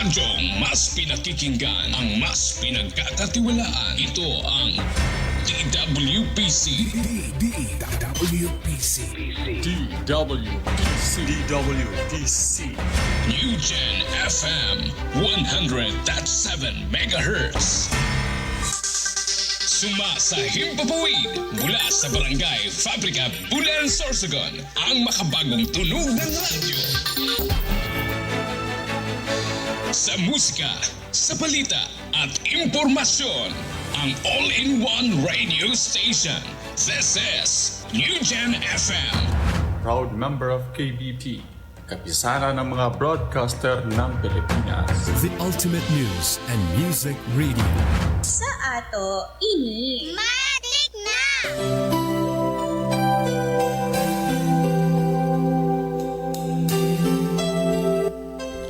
Radyong mas pinakikinggan, ang mas pinagkakatiwalaan. Ito ang DWPC. DWPC. New Gen FM 100.7 MHz. Sa himpapawid mula sa Barangay Fabrika, Bulan, Sorsogon, ang makabagong tunog ng radyo. Sa musika, sa balita at impormasyon, ang all-in-one radio station. This is New Gen FM. Proud member of KBP, kapisanan ng mga broadcaster ng Pilipinas. The ultimate news and music radio. Sa ato, ini Matik na!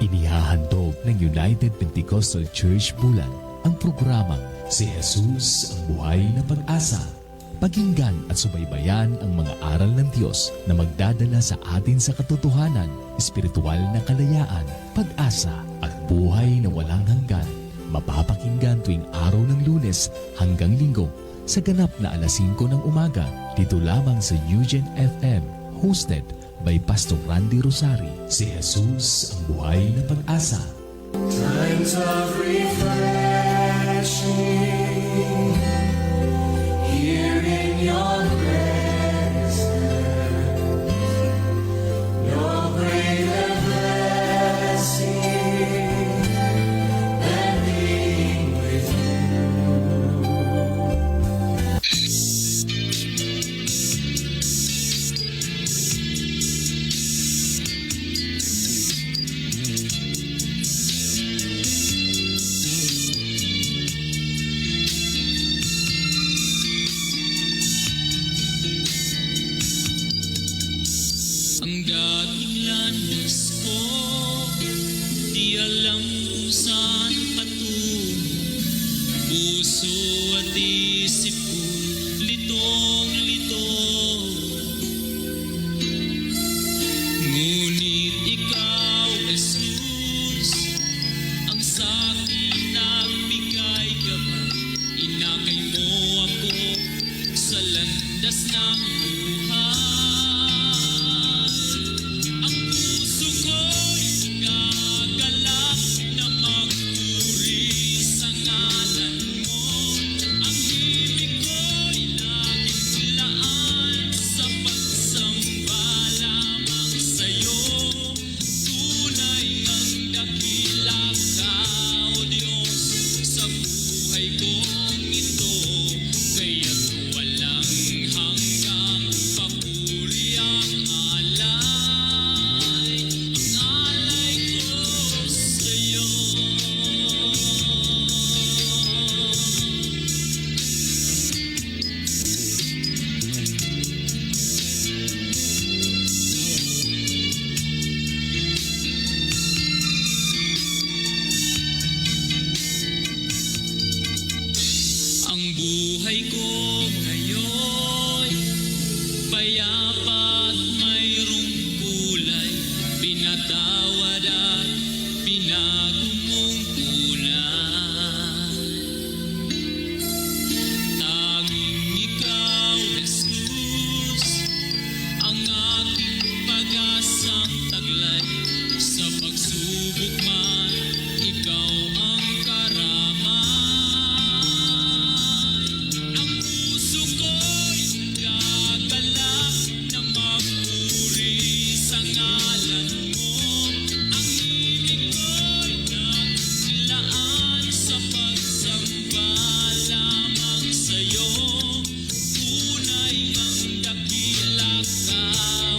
Inihahandog ng United Pentecostal Church Bulan ang programang Si Jesus ang Buhay na Pag-asa. Pakinggan at subaybayan ang mga aral ng Diyos na magdadala sa atin sa katotohanan, espiritual na kalayaan, pag-asa at buhay na walang hanggan. Mapapakinggan tuwing araw ng Lunes hanggang Linggo sa ganap na alas 5 ng umaga dito lamang sa New Gen FM, hosted by Pastor Randy Rosari. Si Jesus ang Buhay na Pag-asa. Times of refreshing here in your presence, no greater blessing than being with you. Ang dating landas ko, di alam kung saan patungo. Puso at isip ko, litong-lito. Ngunit ikaw, Jesus, ang sa'kin nagbigay gabay. Inakay mo ako sa landas ng buhay. Ang puso ko'y nagagalak na magpuri sa ngalan mo. Ang himig ko'y laging laan sa pagsamba lamang sa'yo. Tunay ang dakila ka, O Diyos, sa buhay kong ito. Kaya't walang hanggang papuri ang alay. Ang alay ko sa'yo. Ang buhay ko ngayon, payapa at mayroong kulay. Pinatawad at binago mong kulay. Tanging ikaw, Jesus, ang aking pag-asang taglay. Sa pagsubok man, ikaw ang karamay. Ang puso ko'y gagalak na magpuri sa ngalan mo. Ang himig ko'y naglaan sa pagsamba lamang sa'yo. Tunay ang dakila ka,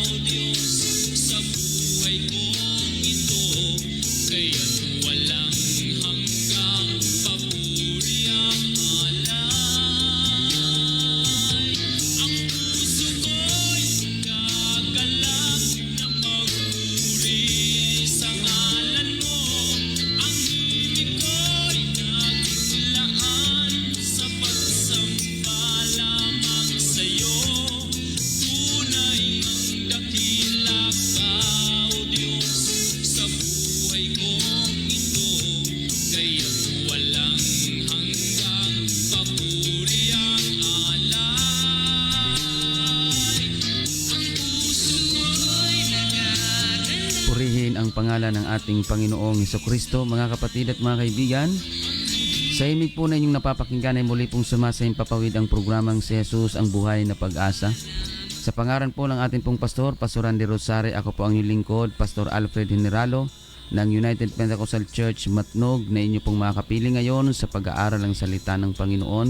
O Diyos, sa buhay kong ito. Kaya't walang hanggang papuri ang alay. Ang puso ko'y gagalak na magpuri sa ngalan mo. Ang himig ko'y naglaan sa pagsamba lamang sa'yo. Tunay ang dakila ka, O Diyos, purihin ang pangalan ng ating Panginoong Hesukristo. Mga kapatid at mga kaibigan, sa imig po na inyong napapakinggan ay muli pong sumasayang papawid ang programang si Jesus ang buhay na pag-asa. Sa pangaran po ng ating pong pastor, Pastor Randy Rosare, ako po ang inyong lingkod, Pastor Alfred Generalo ng United Pentecostal Church Matnog, na inyo pong makakapili ngayon sa pag-aaral ng salita ng Panginoon.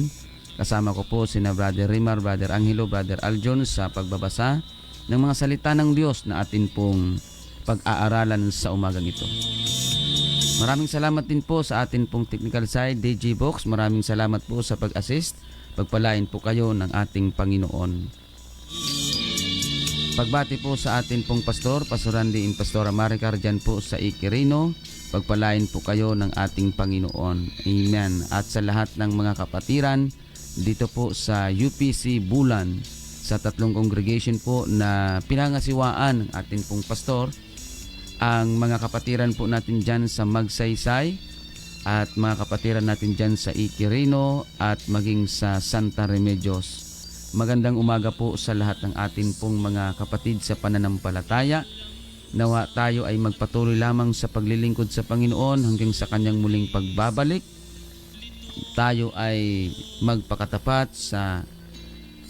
Kasama ko po sina Brother Rimar, Brother Angelo, Brother Aljon sa pagbabasa ng mga salita ng Diyos na atin pong pag-aaralan sa umagang ito. Maraming salamat din po sa atin pong technical side, DJ Box. Maraming salamat po sa pag-assist. Pagpalain po kayo ng ating Panginoon. Pagbati po sa atin pong pastor, Pastor Randy and Pastora Maricar dyan po sa Ikirino. Pagpalain po kayo ng ating Panginoon. Amen. At sa lahat ng mga kapatiran dito po sa UPC Bulan, sa tatlong congregation po na pinangasiwaan ng ating pong pastor, ang mga kapatiran po natin dyan sa Magsaysay at mga kapatiran natin dyan sa Ikirino at maging sa Santa Remedios. Magandang umaga po sa lahat ng atin pong mga kapatid sa pananampalataya. Nawa tayo ay magpatuloy lamang sa paglilingkod sa Panginoon hanggang sa kanyang muling pagbabalik. Tayo ay magpakatapat sa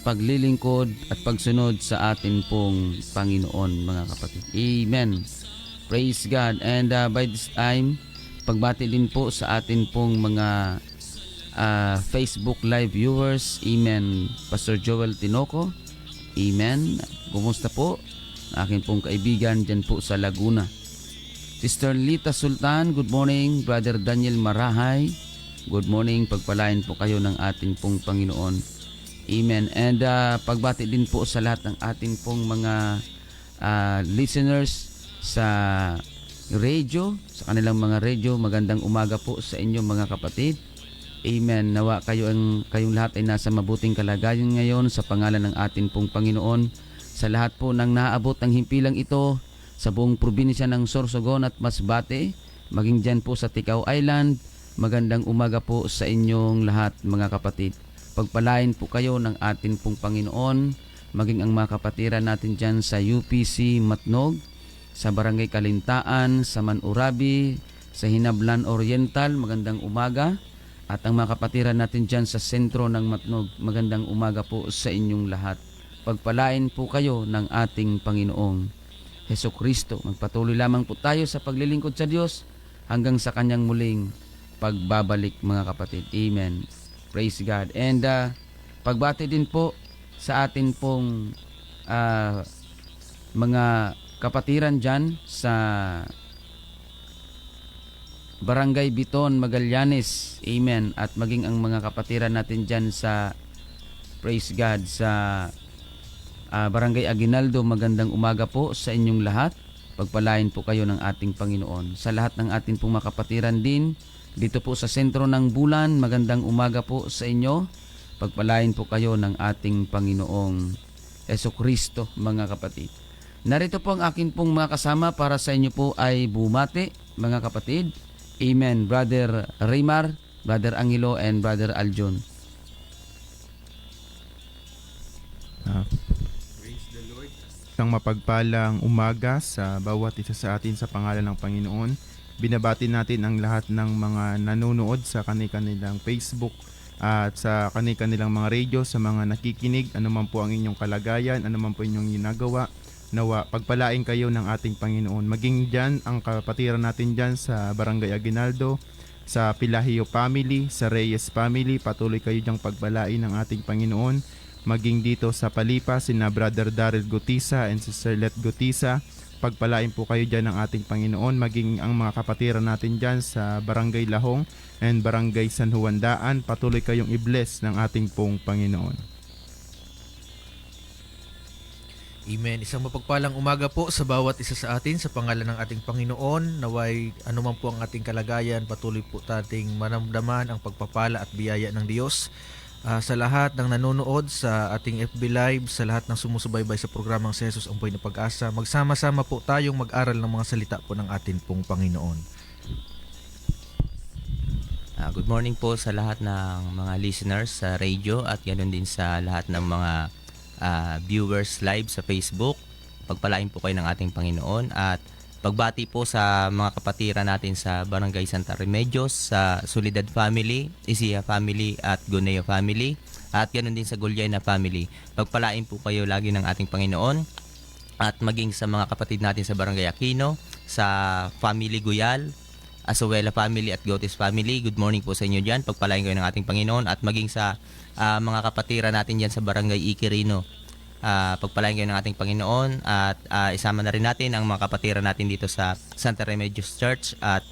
paglilingkod at pagsunod sa atin pong Panginoon, mga kapatid. Amen. Praise God. And by this time, pagbati din po sa atin pong mga Facebook Live viewers. Amen. Pastor Joel Tinoco. Amen. Kumusta po? Akin pong kaibigan dyan po sa Laguna. Sister Lita Sultan, good morning. Brother Daniel Marahay, good morning. Pagpalain po kayo ng ating pong Panginoon. Amen. And pagbati din po sa lahat ng ating pong mga listeners sa radio, sa kanilang mga radio. Magandang umaga po sa inyo, mga kapatid. Amen. Nawa kayong lahat ay nasa mabuting kalagayan ngayon sa pangalan ng ating pong Panginoon. Sa lahat po ng naaabot ng himpilang ito sa buong probinsya ng Sorsogon at Masbate, maging dyan po sa Ticao Island, magandang umaga po sa inyong lahat, mga kapatid. Pagpalain po kayo ng ating pong Panginoon, maging ang mga kapatiran natin dyan sa UPC Matnog, sa Barangay Kalintaan, sa Manurabi, sa Hinablan Oriental, magandang umaga. At ang mga kapatiran natin dyan sa sentro ng Matnog, magandang umaga po sa inyong lahat. Pagpalain po kayo ng ating Panginoong Hesukristo. Magpatuloy lamang po tayo sa paglilingkod sa Diyos hanggang sa kanyang muling pagbabalik, mga kapatid. Amen. Praise God. And pagbati din po sa atin pong mga kapatiran dyan sa Barangay Biton, Magallanes. Amen. At maging ang mga kapatiran natin dyan sa, praise God, sa Barangay Aguinaldo, magandang umaga po sa inyong lahat. Pagpalain po kayo ng ating Panginoon. Sa lahat ng ating pong mga kapatiran din dito po sa sentro ng Bulan, magandang umaga po sa inyo. Pagpalain po kayo ng ating Panginoong Hesukristo, mga kapatid. Narito po ang akin pong mga kasama para sa inyo po ay bumati, mga kapatid. Amen. Brother Rimar, Brother Angelo, and Brother Aljon. Praise the Lord. Isang mapagpalang umaga sa bawat isa sa atin sa pangalan ng Panginoon. Binabati natin ang lahat ng mga nanonood sa kanilang Facebook at sa kanilang mga radio, sa mga nakikinig, anuman po ang inyong kalagayan, anuman po inyong ginagawa. Nawa, pagpalain kayo ng ating Panginoon. Maging dyan, ang kapatiran natin dyan sa Barangay Aguinaldo, sa Pilahio family, sa Reyes family, patuloy kayo dyang pagpalain ng ating Panginoon. Maging dito sa Palipa, sina Brother Daryl Gutisa and Sister Let Gutisa, pagpalain po kayo dyan ng ating Panginoon. Maging ang mga kapatiran natin dyan sa Barangay Lahong and Barangay San Juan Daan, patuloy kayong i-bless ng ating pong Panginoon. Amen. Isang mapagpalang umaga po sa bawat isa sa atin sa pangalan ng ating Panginoon. Naway anuman po ang ating kalagayan, patuloy po nating manamdaman ang pagpapala at biyaya ng Diyos. Sa lahat ng nanonood sa ating FB Live, sa lahat ng sumusubaybay sa programang si Jesus ang Buhay na Pag-asa, magsama-sama po tayong mag-aral ng mga salita po ng ating pong Panginoon. Good morning po sa lahat ng mga listeners sa radio at ganoon din sa lahat ng mga viewers live sa Facebook. Pagpalain po kayo ng ating Panginoon at pagbati po sa mga kapatiran natin sa Barangay Santa Remedios, sa Solidad Family, Isiha Family at Guneo Family, at ganoon din sa Gulyena Family. Pagpalain po kayo lagi ng ating Panginoon, at maging sa mga kapatid natin sa Barangay Aquino, sa Family Guyal, Asuela Family at Gotes Family. Good morning po sa inyo dyan. Pagpalain kayo ng ating Panginoon, at maging sa mga kapatiran natin dyan sa Barangay Iquirino. Pagpalain kayo ng ating Panginoon, at isama na rin natin ang mga kapatiran natin dito sa Santa Remedios Church at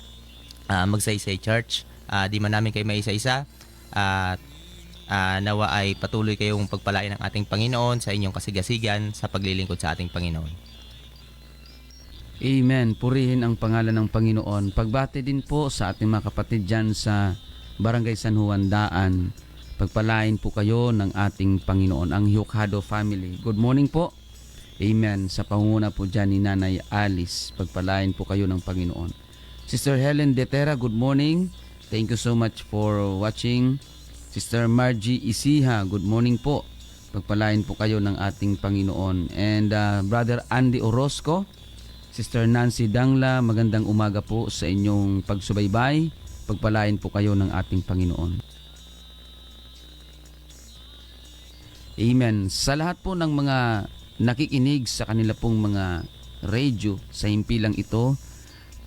Magsaysay Church. Di man namin kayo maisa-isa, at nawa ay patuloy kayong pagpalain ng ating Panginoon sa inyong kasigasigan sa paglilingkod sa ating Panginoon. Amen. Purihin ang pangalan ng Panginoon. Pagbati din po sa ating mga kapatid dyan sa Barangay San Juan Daan. Pagpalain po kayo ng ating Panginoon, ang Hukado family. Good morning po. Amen. Sa pangunguna po dyan ni Nanay Alice, pagpalain po kayo ng Panginoon. Sister Helen Detera, good morning. Thank you so much for watching. Sister Margie Isiha, good morning po. Pagpalain po kayo ng ating Panginoon. And Brother Andy Orozco, Sister Nancy Dangla, magandang umaga po sa inyong pagsubaybay. Pagpalain po kayo ng ating Panginoon. Amen. Sa lahat po ng mga nakikinig sa kanila pong mga radio sa himpilang ito,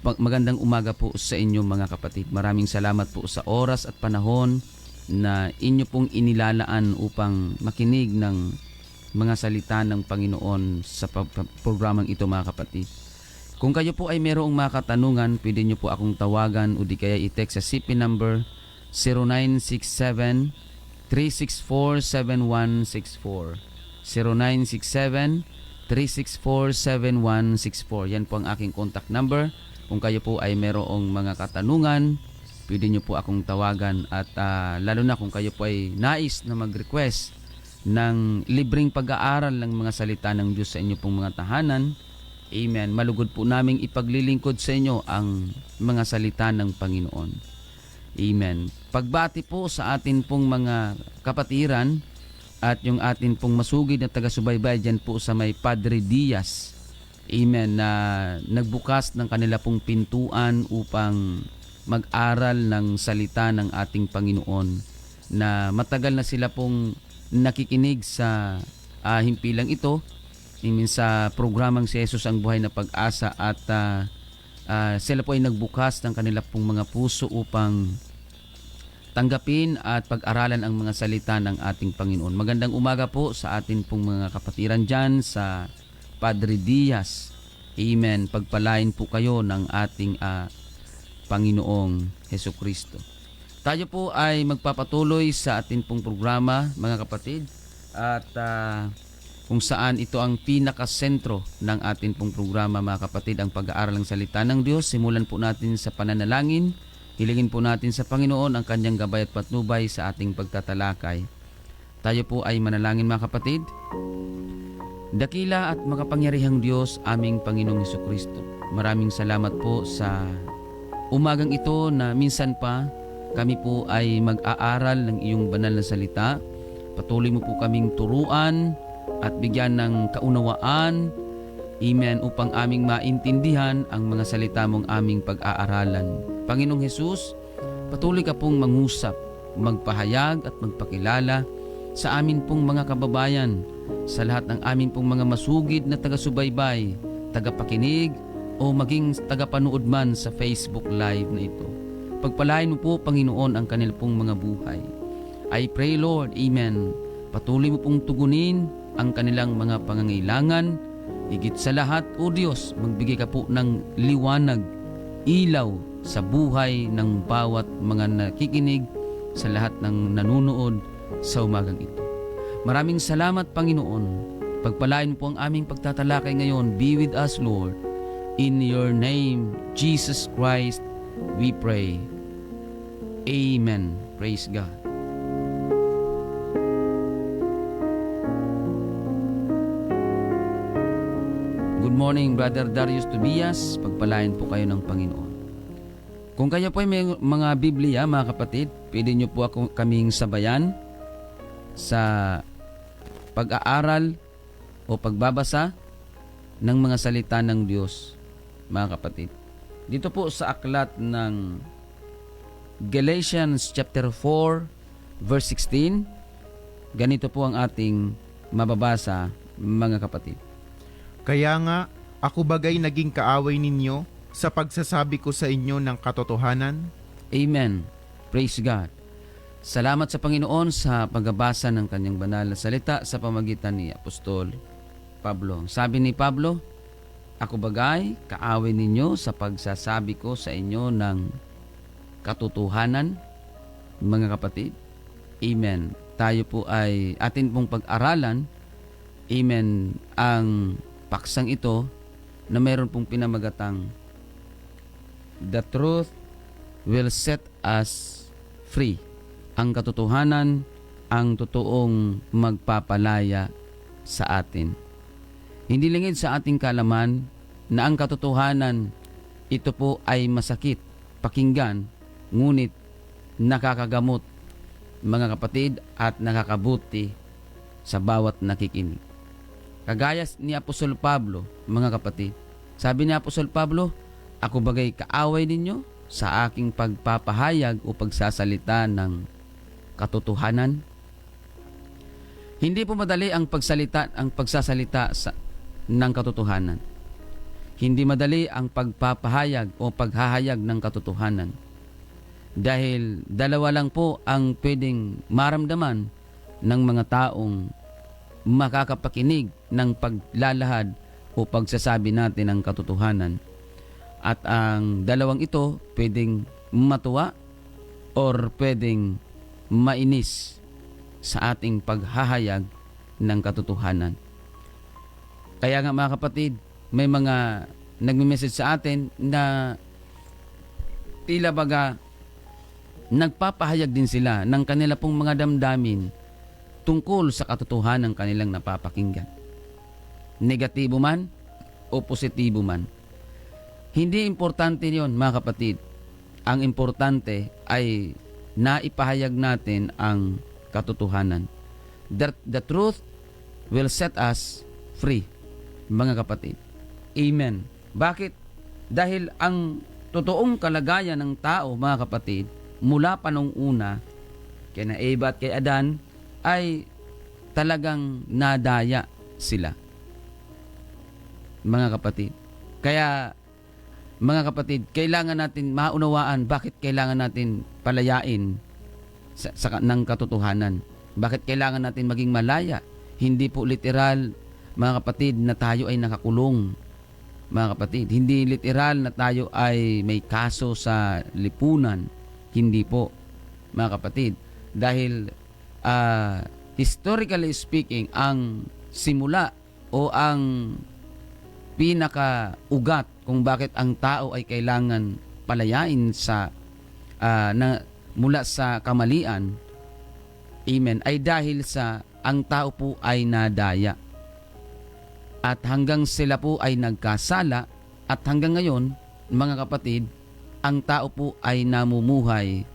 magandang umaga po sa inyo mga kapatid. Maraming salamat po sa oras at panahon na inyo pong inilalaan upang makinig ng mga salita ng Panginoon sa programang ito mga kapatid. Kung kayo po ay mayroong mga katanungan, pwede nyo po akong tawagan o di kaya i-text sa CP number 0967-364-7164. 0967-364-7164. Yan po ang aking contact number. Kung kayo po ay mayroong mga katanungan, pwede nyo po akong tawagan, at lalo na kung kayo po ay nais na mag-request ng libreng pag-aaral ng mga salita ng Diyos sa inyo pong mga tahanan. Amen. Malugod po naming ipaglilingkod sa inyo ang mga salita ng Panginoon. Amen. Pagbati po sa atin pong mga kapatiran at yung atin pong masugid na taga-subaybay dyan po sa may Padre Diaz. Amen. Na nagbukas ng kanila pong pintuan upang mag-aral ng salita ng ating Panginoon, na matagal na sila pong nakikinig sa himpilang ito. Amen, sa programang si Jesus ang Buhay na Pag-asa, at sila po ay nagbukas ng kanila pong mga puso upang tanggapin at pag-aralan ang mga salita ng ating Panginoon. Magandang umaga po sa atin pong mga kapatiran dyan sa Padre Diaz. Amen. Pagpalain po kayo ng ating Panginoong Hesukristo. Tayo po ay magpapatuloy sa atin pong programa mga kapatid, at kung saan ito ang pinakasentro ng atin pong programa mga kapatid, ang pag-aaral ng salita ng Diyos. Simulan po natin sa pananalangin. Hilingin po natin sa Panginoon ang kanyang gabay at patnubay sa ating pagtatalakay. Tayo po ay manalangin mga kapatid. Dakila at makapangyarihang Diyos, aming Panginoong Hesukristo, maraming salamat po sa umagang ito na minsan pa kami po ay mag-aaral ng iyong banal na salita. Patuloy mo po kaming turuan at bigyan ng kaunawaan, amen, upang aming maintindihan ang mga salita mong aming pag-aaralan. Panginoong Hesus, patuloy ka pong mangusap, magpahayag at magpakilala sa amin pong mga kababayan, sa lahat ng amin pong mga masugid na taga-subaybay, tagapakinig o maging tagapanood man sa Facebook Live na ito. Pagpalain mo po, Panginoon, ang kanil pong mga buhay. I pray, Lord, amen, patuloy mo pong tugunin ang kanilang mga pangangailangan. Higit sa lahat, O Diyos, magbigay ka po ng liwanag, ilaw sa buhay ng bawat mga nakikinig, sa lahat ng nanunood sa umagang ito. Maraming salamat, Panginoon. Pagpalain po ang aming pagtatalakay ngayon. Be with us, Lord. In your name, Jesus Christ, we pray. Amen. Praise God. Good morning, Brother Darius Tobias. Pagpalain po kayo ng Panginoon. Kung kayo po ay may mga Biblia, mga kapatid, pwede nyo po kaming sabayan sa pag-aaral o pagbabasa ng mga salita ng Diyos. mga kapatid. Dito po sa aklat ng Galatians chapter 4 verse 16, ganito po ang ating mababasa, mga kapatid. Kaya nga, ako bagay naging kaaway ninyo sa pagsasabi ko sa inyo ng katotohanan? Amen. Praise God. Salamat sa Panginoon sa pagbabasa ng kanyang banal na salita sa pamagitan ni Apostol Pablo. Sabi ni Pablo, ako bagay kaaway ninyo sa pagsasabi ko sa inyo ng katotohanan, mga kapatid. Amen. Tayo po ay atin pong pag-aralan, amen, ang paksang ito na mayroon pong pinamagatang The truth will set us free. Ang katotohanan, ang totoong magpapalaya sa atin. Hindi lingid sa ating kalaman na ang katotohanan, ito po ay masakit pakinggan, ngunit nakakagamot, mga kapatid, at nakakabuti sa bawat nakikinig. Kagaya ni Apostol Pablo, mga kapatid, sabi ni Apostol Pablo, ako bagay kaaway ninyo sa aking pagpapahayag o pagsasalita ng katotohanan. Hindi po madali ang pagsasalita ng katotohanan. Hindi madali ang pagpapahayag o paghahayag ng katotohanan. Dahil dalawa lang po ang pwedeng maramdaman ng mga taong makakapakinig ng paglalahad o pagsasabi natin ng katotohanan. At ang dalawang ito pwedeng matuwa or pwedeng mainis sa ating paghahayag ng katotohanan. Kaya nga mga kapatid, may mga nagme-message sa atin na tila baga nagpapahayag din sila ng kanila pong mga damdamin tungkol sa katotohanan ng kanilang napapakinggan. Negatibo man o positibo man. Hindi importante yon, mga kapatid. Ang importante ay naipahayag natin ang katotohanan. The truth will set us free, mga kapatid. Amen. Bakit? Dahil ang totoong kalagayan ng tao, mga kapatid, mula pa nung una, kina Eva at kay Adan, ay talagang nadaya sila, mga kapatid. Kaya, mga kapatid, kailangan natin maunawaan bakit kailangan natin palayain ng katotohanan. Bakit kailangan natin maging malaya? Hindi po literal, mga kapatid, na tayo ay nakakulong, mga kapatid. Hindi literal na tayo ay may kaso sa lipunan. Hindi po, mga kapatid. Dahil historically speaking, ang simula o ang pinakaugat kung bakit ang tao ay kailangan palayain mula sa kamalian, amen, ay dahil sa ang tao po ay nadaya. At hanggang sila po ay nagkasala at hanggang ngayon, mga kapatid, ang tao po ay namumuhay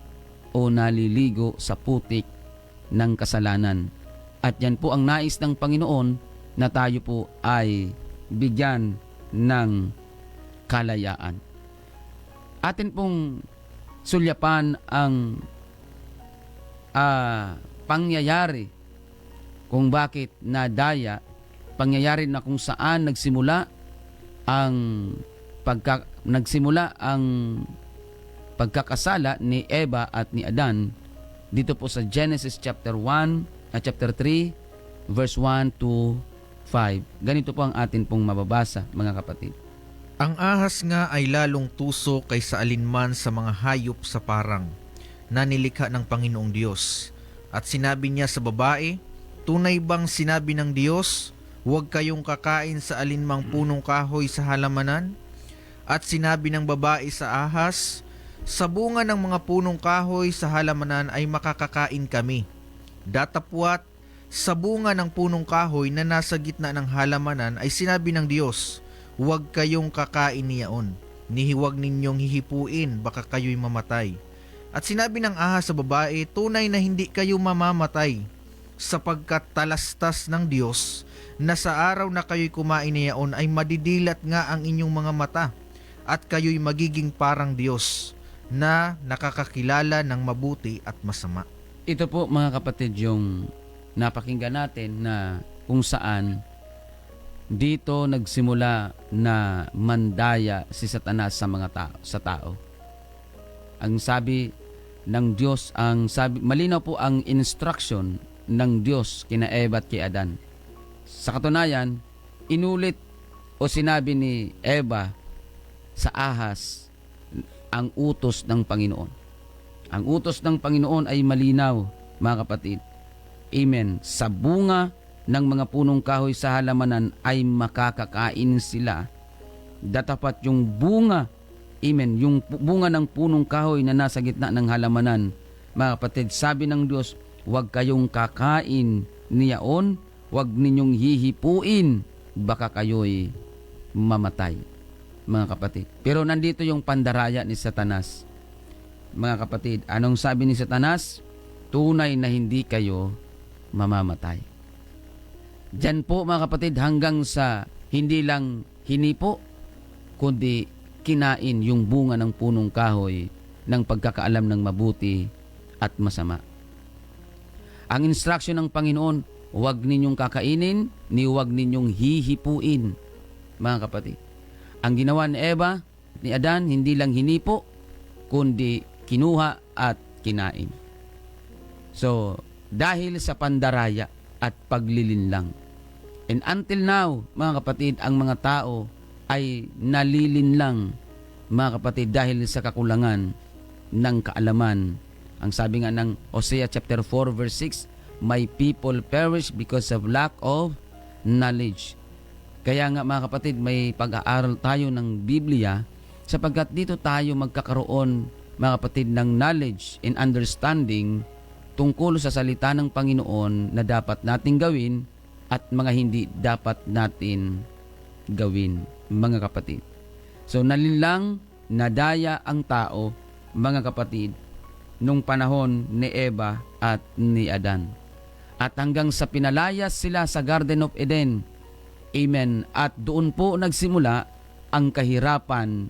o naliligo sa putik ng kasalanan. At yan po ang nais ng Panginoon na tayo po ay bigyan ng kalayaan. Atin pong sulyapan ang pangyayari kung bakit nadaya, pangyayari na kung saan nagsimula ang pagkakasala ni Eva at ni Adan dito po sa Genesis chapter 3 verse 1 to 5. Ganito po ang atin pong mababasa, mga kapatid. Ang ahas nga ay lalong tuso kaysa alinman sa mga hayop sa parang na nilikha ng Panginoong Diyos. At sinabi niya sa babae, tunay bang sinabi ng Diyos, huwag kayong kakain sa alinmang punong kahoy sa halamanan? At sinabi ng babae sa ahas, sa bunga ng mga punong kahoy sa halamanan ay makakakain kami. Datapwat, sa bunga ng punong kahoy na nasa gitna ng halamanan ay sinabi ng Diyos, huwag kayong kakain niyaon. Nihiwag ninyong hihipuin, baka kayo'y mamatay. At sinabi ng ahas sa babae, tunay na hindi kayo mamamatay, sapagkat talastas ng Diyos na sa araw na kayo'y kumain niyaon ay madidilat nga ang inyong mga mata, at kayo'y magiging parang Diyos na nakakakilala ng mabuti at masama. Ito po mga kapatid yung napakinggan natin na kung saan dito nagsimula na mandaya si Satanas sa mga tao. Ang sabi ng Diyos, malinaw po ang instruction ng Diyos kina Eva at kay Adan. Sa katunayan, inulit o sinabi ni Eva sa ahas ang utos ng Panginoon. Ang utos ng Panginoon ay malinaw, mga kapatid. Amen. Sa bunga ng mga punong kahoy sa halamanan ay makakakain sila. Datapat yung bunga, amen, yung bunga ng punong kahoy na nasa gitna ng halamanan. Mga kapatid, sabi ng Diyos, huwag kayong kakain niyaon, huwag ninyong hihipuin, baka kayo'y mamatay. Mga kapatid. Pero nandito yung pandaraya ni Satanas. Mga kapatid, anong sabi ni Satanas? Tunay na hindi kayo mamamatay. Diyan po mga kapatid hanggang sa hindi lang hinipo, kundi kinain yung bunga ng punong kahoy ng pagkakaalam ng mabuti at masama. Ang instruction ng Panginoon, huwag ninyong kakainin, ni huwag ninyong hihipuin. Mga kapatid. Ang ginawa ni Eva, ni Adan, hindi lang hinipo, kundi kinuha at kinain. So, dahil sa pandaraya at paglilinlang. And until now, mga kapatid, ang mga tao ay nalilinlang, mga kapatid, dahil sa kakulangan ng kaalaman. Ang sabi nga ng Hosea chapter 4 verse 6, my people perish because of lack of knowledge. Kaya nga mga kapatid, may pag-aaral tayo ng Biblia sapagkat dito tayo magkakaroon, mga kapatid, ng knowledge and understanding tungkol sa salita ng Panginoon na dapat nating gawin at mga hindi dapat natin gawin, mga kapatid. So nalilang, nadaya ang tao, mga kapatid, nung panahon ni Eva at ni Adan. At hanggang sa pinalayas sila sa Garden of Eden. Amen. At doon po nagsimula ang kahirapan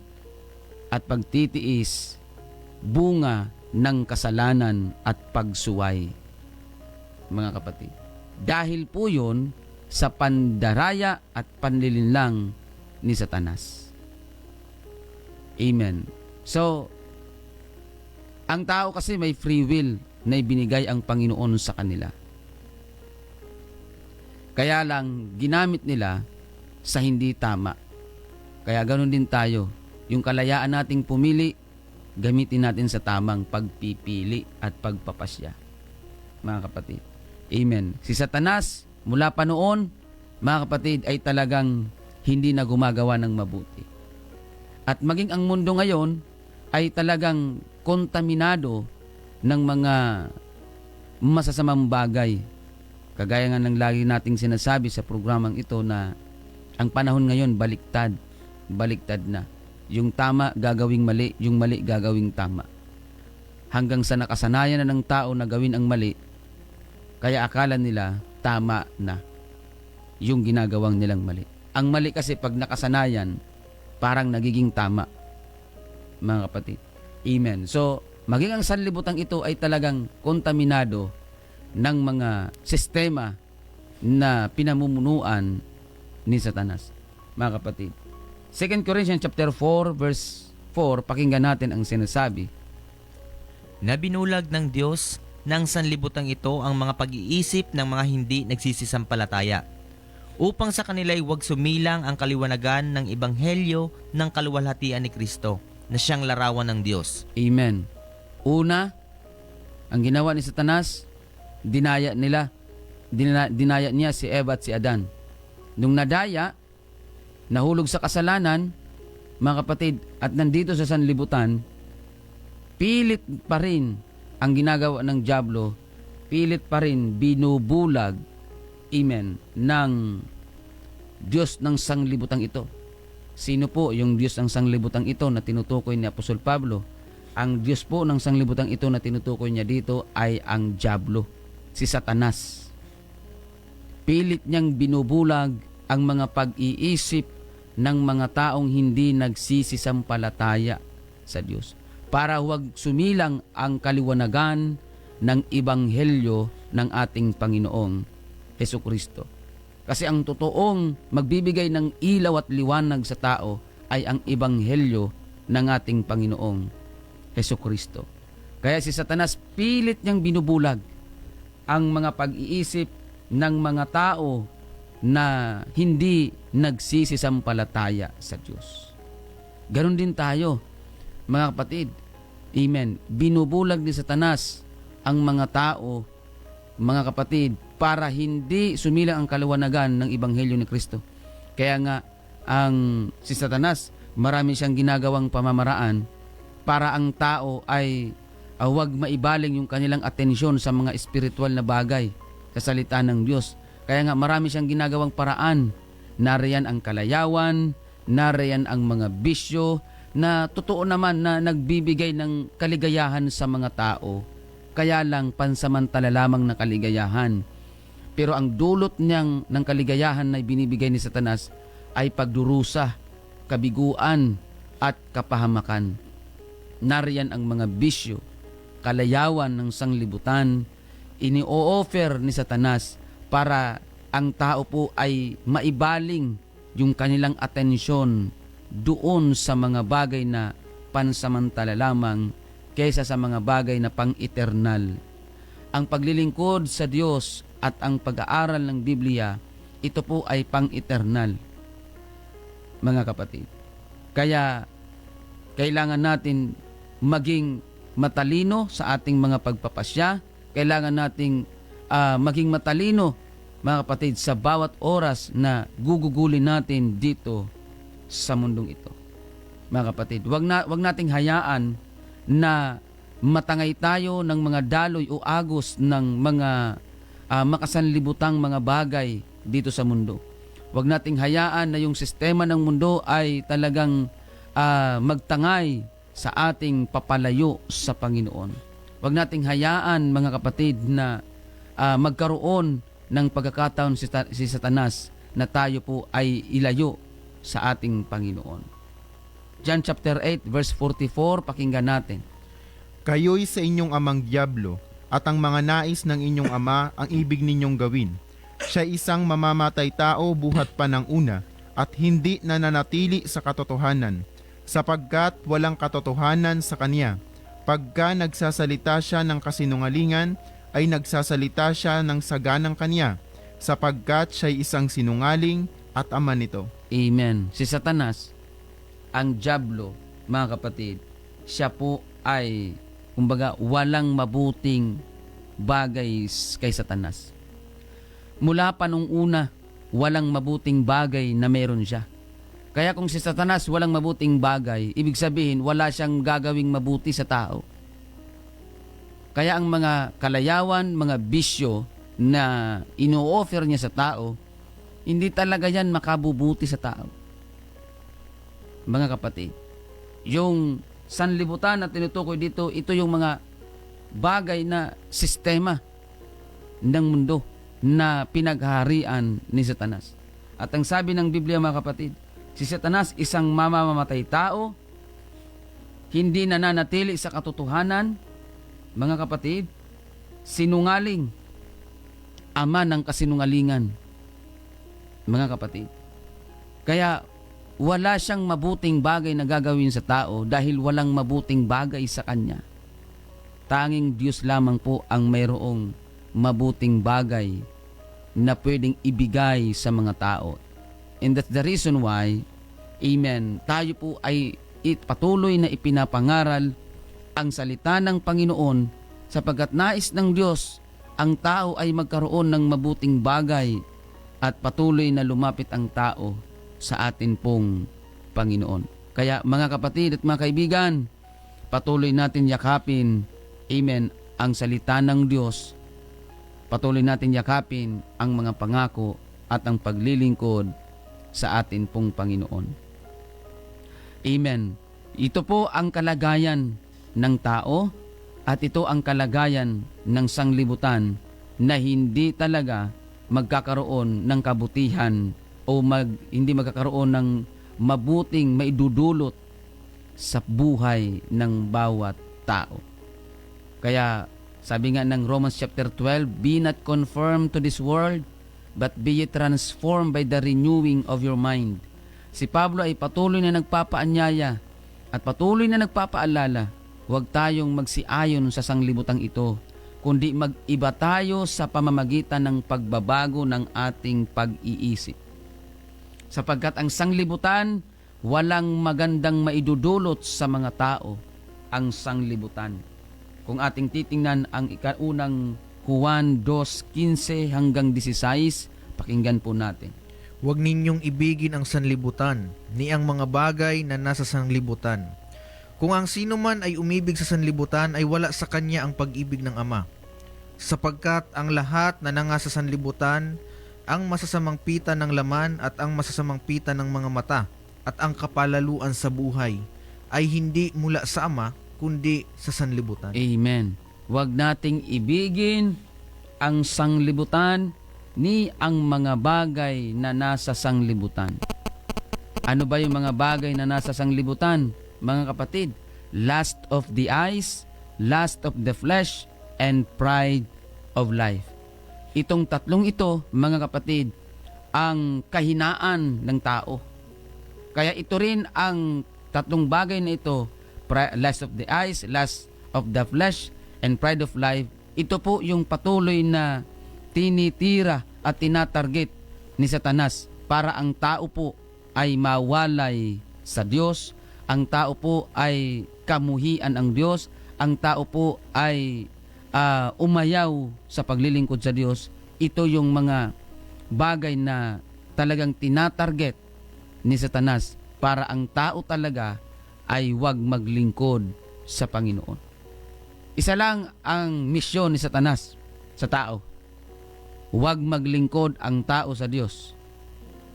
at pagtitiis, bunga ng kasalanan at pagsuway, mga kapatid. Dahil po yun sa pandaraya at panlilinlang ni Satanas. Amen. So, ang tao kasi may free will na ibinigay ang Panginoon sa kanila. Kaya lang, ginamit nila sa hindi tama. Kaya ganoon din tayo. Yung kalayaan nating pumili, gamitin natin sa tamang pagpipili at pagpapasya. Mga kapatid. Amen. Si Satanas, mula pa noon, mga kapatid, ay talagang hindi na gumagawa ng mabuti. At maging ang mundo ngayon ay talagang kontaminado ng mga masasamang bagay. Kagaya nga ng lagi nating sinasabi sa programang ito na ang panahon ngayon baliktad na. Yung tama gagawing mali, yung mali gagawing tama. Hanggang sa nakasanayan na ng tao na gawin ang mali, kaya akala nila tama na yung ginagawang nilang mali. Ang mali kasi pag nakasanayan, parang nagiging tama, mga kapatid. Amen. So, maging ang sanlibutan ito ay talagang kontaminado ng mga sistema na pinamumunuan ni Satanas, mga kapatid. 2 Corinthians chapter 4 verse 4, pakinggan natin ang sinasabi. Na binulag ng Diyos ng sanlibutan ito ang mga pag-iisip ng mga hindi nagsisisampalataya, upang sa kanila'y huwag sumilang ang kaliwanagan ng ebanghelyo ng kaluwalhatian ni Kristo, na siyang larawan ng Diyos. Amen. Una, ang ginawa ni Satanas, dinaya niya si Eva at si Adan. Nung nadaya, nahulog sa kasalanan, mga kapatid, at nandito sa sanlibutan, pilit pa rin ang ginagawa ng dyablo, pilit pa rin binubulag, amen, ng Diyos ng sanglibutang ito. Sino po yung Diyos ng sanglibutang ito na tinutukoy ni Apostol Pablo? Ang Diyos po ng sanglibutang ito na tinutukoy niya dito ay ang dyablo, si Satanas. Pilit niyang binubulag ang mga pag-iisip ng mga taong hindi nagsisisampalataya sa Diyos. Para huwag sumilang ang kaliwanagan ng ebanghelyo ng ating Panginoong Hesukristo. Kasi ang totoong magbibigay ng ilaw at liwanag sa tao ay ang ebanghelyo ng ating Panginoong Hesukristo. Kaya si Satanas pilit niyang binubulag ang mga pag-iisip ng mga tao na hindi nagsisisampalataya sa Diyos. Ganon din tayo, mga kapatid. Amen. Binubulag ni Satanas ang mga tao, mga kapatid, para hindi sumilang ang kaliwanagan ng ebanghelyo ni Kristo. Kaya nga, si Satanas, marami siyang ginagawang pamamaraan para ang tao ay huwag maibaling yung kanilang atensyon sa mga espiritual na bagay sa salita ng Diyos. Kaya nga marami siyang ginagawang paraan. Nariyan ang kalayawan, nariyan ang mga bisyo, na totoo naman na nagbibigay ng kaligayahan sa mga tao. Kaya lang pansamantala lamang na kaligayahan. Pero ang dulot niyang ng kaligayahan na binibigay ni Satanas ay pagdurusa, kabiguan at kapahamakan. Nariyan ang mga bisyo, kalayawan ng sanglibutan, ini-offer ni Satanas para ang tao po ay maibaling yung kanilang atensyon doon sa mga bagay na pansamantala lamang kaysa sa mga bagay na pang-eternal. Ang paglilingkod sa Diyos at ang pag-aaral ng Biblia, ito po ay pang-eternal, mga kapatid. Kaya kailangan natin maging matalino sa ating mga pagpapasya. Kailangan nating maging matalino, mga kapatid, sa bawat oras na gugugulin natin dito sa mundong ito. Mga kapatid, wag nating hayaan na matangay tayo ng mga daloy o agos ng mga makasanlibutang mga bagay dito sa mundo. Wag nating hayaan na yung sistema ng mundo ay talagang magtangay sa ating papalayo sa Panginoon. Wag nating hayaan, mga kapatid, na magkaroon ng pagkakataon si Satanas na tayo po ay ilayo sa ating Panginoon. John chapter 8 verse 44, pakinggan natin. Kayo'y sa inyong amang Diablo, at ang mga nais ng inyong ama ang ibig ninyong gawin. Siya isang mamamatay tao buhat pa ng una, at hindi nananatili sa katotohanan, sapagkat walang katotohanan sa kanya. Pagka nagsasalita siya ng kasinungalingan, ay nagsasalita siya ng saganang kanya, sapagkat siya'y isang sinungaling at ama nito. Amen. Si Satanas, ang Diablo, mga kapatid, siya po ay, kumbaga, walang mabuting bagay kay Satanas. Mula pa nung una, walang mabuting bagay na meron siya. Kaya kung si Satanas walang mabuting bagay, ibig sabihin wala siyang gagawing mabuti sa tao. Kaya ang mga kalayawan, mga bisyo na ino-offer niya sa tao, hindi talaga yan makabubuti sa tao. Mga kapatid, yung sanlibutan na tinutukoy dito, ito yung mga bagay na sistema ng mundo na pinagharian ni Satanas. At ang sabi ng Biblia, mga kapatid, si Satanas isang mamamatay tao, hindi nananatili sa katotohanan, mga kapatid, sinungaling, ama ng kasinungalingan, mga kapatid. Kaya wala siyang mabuting bagay na gagawin sa tao dahil walang mabuting bagay sa kanya. Tanging Diyos lamang po ang mayroong mabuting bagay na pwedeng ibigay sa mga tao. And that's the reason why, amen, tayo po ay patuloy na ipinapangaral ang salita ng Panginoon, sapagkat nais ng Diyos ang tao ay magkaroon ng mabuting bagay at patuloy na lumapit ang tao sa atin pong Panginoon. Kaya mga kapatid at mga kaibigan, patuloy natin yakapin, amen, ang salita ng Diyos. Patuloy natin yakapin ang mga pangako at ang paglilingkod sa atin pong Panginoon. Amen. Ito po ang kalagayan ng tao at ito ang kalagayan ng sanglibutan na hindi talaga magkakaroon ng kabutihan o hindi magkakaroon ng mabuting maidudulot sa buhay ng bawat tao. Kaya sabi nga ng Romans chapter 12, be not conformed to this world, but be ye transformed by the renewing of your mind. Si Pablo ay patuloy na nagpapaanyaya at patuloy na nagpapaalala, huwag tayong magsiayon sa sanglibutang ito, kundi mag-iba tayo sa pamamagitan ng pagbabago ng ating pag-iisip. Sapagkat ang sanglibutan, walang magandang maidudulot sa mga tao ang sanglibutan. Kung ating titingnan ang ikaunang Juan 2:15 hanggang 16, pakinggan po natin. Huwag ninyong ibigin ang sanlibutan, ni ang mga bagay na nasa sanlibutan. Kung ang sino man ay umibig sa sanlibutan ay wala sa kanya ang pag-ibig ng Ama. Sapagkat ang lahat na nangasa sa sanlibutan, ang masasamang pita ng laman at ang masasamang pita ng mga mata at ang kapalaluan sa buhay ay hindi mula sa Ama kundi sa sanlibutan. Amen. Huwag nating ibigin ang sanglibutan ni ang mga bagay na nasa sanglibutan. Ano ba yung mga bagay na nasa sanglibutan, mga kapatid? Lust of the eyes, lust of the flesh, and pride of life. Itong tatlong ito, mga kapatid, ang kahinaan ng tao. Kaya ito rin ang tatlong bagay na ito, lust of the eyes, lust of the flesh, and pride of life. Ito po yung patuloy na tinitira at tinatarget ni Satanas para ang tao po ay mawalay sa Diyos, ang tao po ay kamuhian ang Diyos, ang tao po ay umayaw sa paglilingkod sa Diyos. Ito yung mga bagay na talagang tinatarget ni Satanas para ang tao talaga ay huwag maglingkod sa Panginoon. Isa lang ang misyon ni Satanas sa tao. Huwag maglingkod ang tao sa Diyos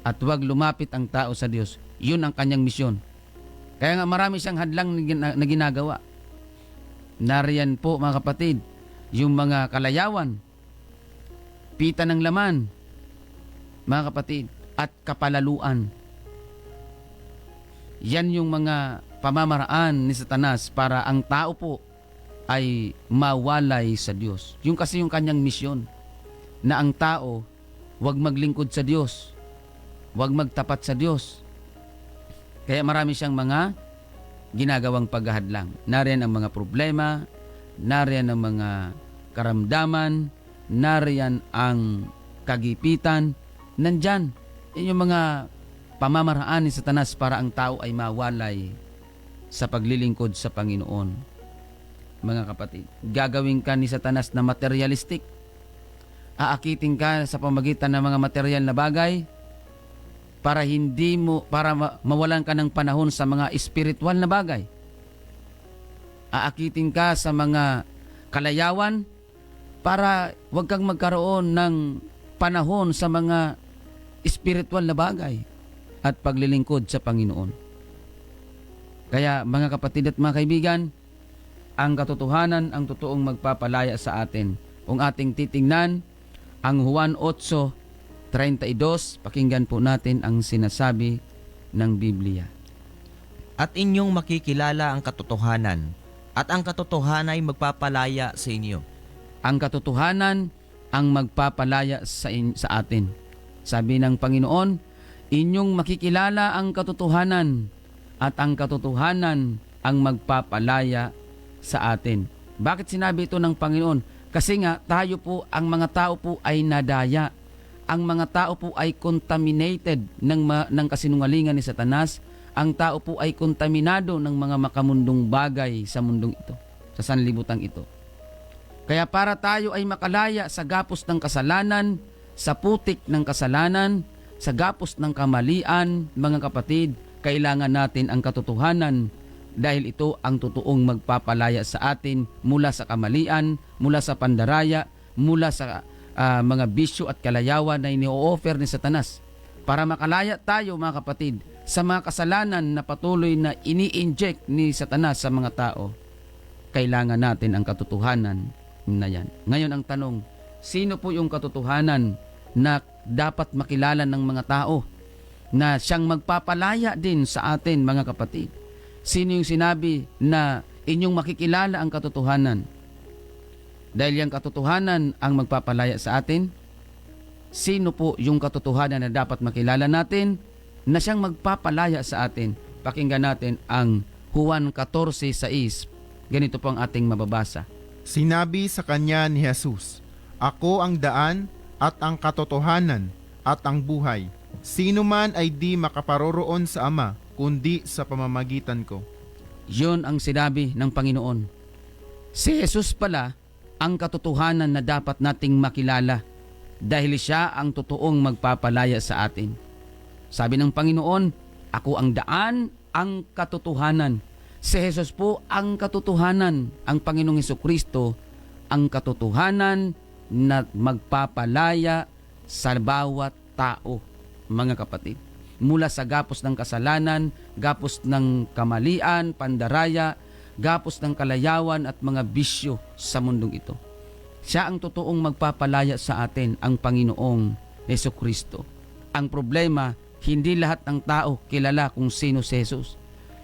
at huwag lumapit ang tao sa Diyos. Yun ang kanyang misyon. Kaya nga marami siyang hadlang na ginagawa. Nariyan po, mga kapatid, yung mga kalayawan, pita ng laman, mga kapatid, at kapalaluan. Yan yung mga pamamaraan ni Satanas para ang tao po ay mawalay sa Diyos. Yung kasi yung kanyang misyon na ang tao huwag maglingkod sa Diyos, huwag magtapat sa Diyos. Kaya marami siyang mga ginagawang paghahadlang. Nariyan ang mga problema, nariyan ang mga karamdaman, nariyan ang kagipitan, nandyan. Yan yung mga pamamaraan ni Satanas para ang tao ay mawalay sa paglilingkod sa Panginoon. Mga kapatid, gagawin ka ni Satanas na materialistic. Aakitin ka sa pamagitan ng mga material na bagay para mawalan ka ng panahon sa mga espiritual na bagay. Aakitin ka sa mga kalayawan para wag kang magkaroon ng panahon sa mga espiritual na bagay at paglilingkod sa Panginoon. Kaya mga kapatid at mga kaibigan, ang katotohanan ang totoong magpapalaya sa atin. Kung ating titingnan ang Juan 8:32, pakinggan po natin ang sinasabi ng Biblia. At inyong makikilala ang katotohanan, at ang katotohanan ay magpapalaya sa inyo. Ang katotohanan ang magpapalaya sa atin. Sabi ng Panginoon, inyong makikilala ang katotohanan at ang katotohanan ang magpapalaya sa atin. Bakit sinabi ito ng Panginoon? Kasi nga tayo po, ang mga tao po ay nadaya. Ang mga tao po ay contaminated ng kasinungalingan ni Satanas. Ang tao po ay kontaminado ng mga makamundong bagay sa mundong ito, sa sanlibutan ito. Kaya para tayo ay makalaya sa gapos ng kasalanan, sa putik ng kasalanan, sa gapos ng kamalian, mga kapatid, kailangan natin ang katotohanan dahil ito ang totoong magpapalaya sa atin mula sa kamalian, mula sa pandaraya, mula sa mga bisyo at kalayawan na ini-offer ni Satanas. Para makalaya tayo, mga kapatid, sa mga kasalanan na patuloy na ini-inject ni Satanas sa mga tao, kailangan natin ang katotohanan na yan. Ngayon ang tanong, sino po yung katotohanan na dapat makilala ng mga tao? na siyang magpapalaya din sa atin, mga kapatid? Sino yung sinabi na inyong makikilala ang katotohanan? Dahil yung katotohanan ang magpapalaya sa atin. Sino po yung katotohanan na dapat makilala natin na siyang magpapalaya sa atin? Pakinggan natin ang Juan 14:6. Ganito po ang ating mababasa. Sinabi sa kanya ni Jesus, Ako ang daan at ang katotohanan at ang buhay. Sino man ay di makaparoroon sa Ama, kundi sa pamamagitan ko. Yun ang sinabi ng Panginoon. Si Jesus pala ang katotohanan na dapat nating makilala dahil siya ang totoong magpapalaya sa atin. Sabi ng Panginoon, ako ang daan, ang katotohanan. Si Jesus po ang katotohanan. Ang Panginoong Hesukristo ang katotohanan na magpapalaya sa bawat tao, mga kapatid. Mula sa gapos ng kasalanan, gapos ng kamalian, pandaraya, gapos ng kalayawan at mga bisyo sa mundong ito. Siya ang totoong magpapalaya sa atin, ang Panginoong Hesukristo. Ang problema, hindi lahat ng tao kilala kung sino si Jesus.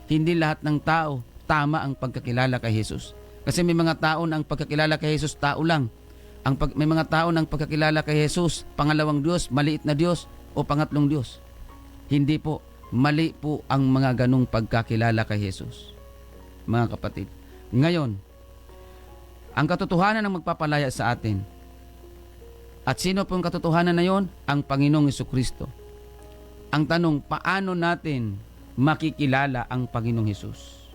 Hindi lahat ng tao tama ang pagkakilala kay Jesus. Kasi may mga tao na ang pagkakilala kay Jesus tao lang. May mga tao na ang pagkakilala kay Jesus pangalawang Diyos, maliit na Diyos o pangatlong Diyos. Hindi po, mali po ang mga ganong pagkakilala kay Jesus. Mga kapatid, ngayon, ang katotohanan ang magpapalaya sa atin. At sino po ang katotohanan na yon? Ang Panginoong Hesukristo. Ang tanong, paano natin makikilala ang Panginoong Hesus?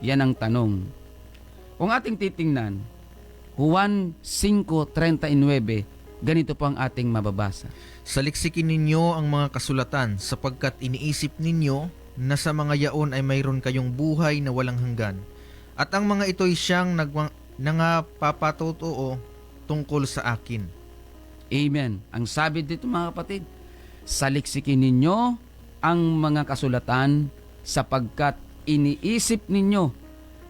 Yan ang tanong. Kung ating titingnan, Juan 5:39, ganito po ang ating mababasa. Saliksikin ninyo ang mga kasulatan sapagkat iniisip ninyo na sa mga yaon ay mayroon kayong buhay na walang hanggan. At ang mga ito'y siyang nangapapatotoo tungkol sa akin. Amen. Ang sabi dito, mga kapatid, saliksikin ninyo ang mga kasulatan sapagkat iniisip ninyo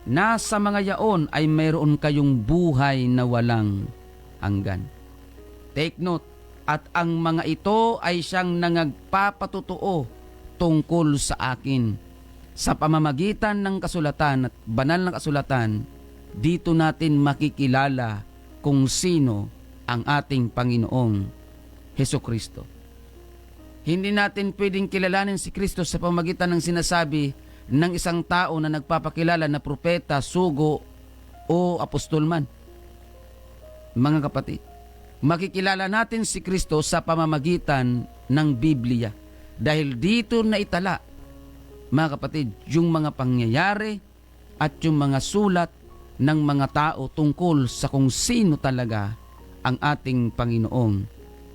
na sa mga yaon ay mayroon kayong buhay na walang hanggan. Take note, at ang mga ito ay siyang nangagpapatotoo tungkol sa akin. Sa pamamagitan ng kasulatan at banal na kasulatan, dito natin makikilala kung sino ang ating Panginoong Hesukristo. Hindi natin pwedeng kilalanin si Kristo sa pamamagitan ng sinasabi ng isang tao na nagpapakilala na propeta, sugo o apostol man. Mga kapatid, makikilala natin si Kristo sa pamamagitan ng Biblia. Dahil dito na itala, mga kapatid, yung mga pangyayari at yung mga sulat ng mga tao tungkol sa kung sino talaga ang ating Panginoong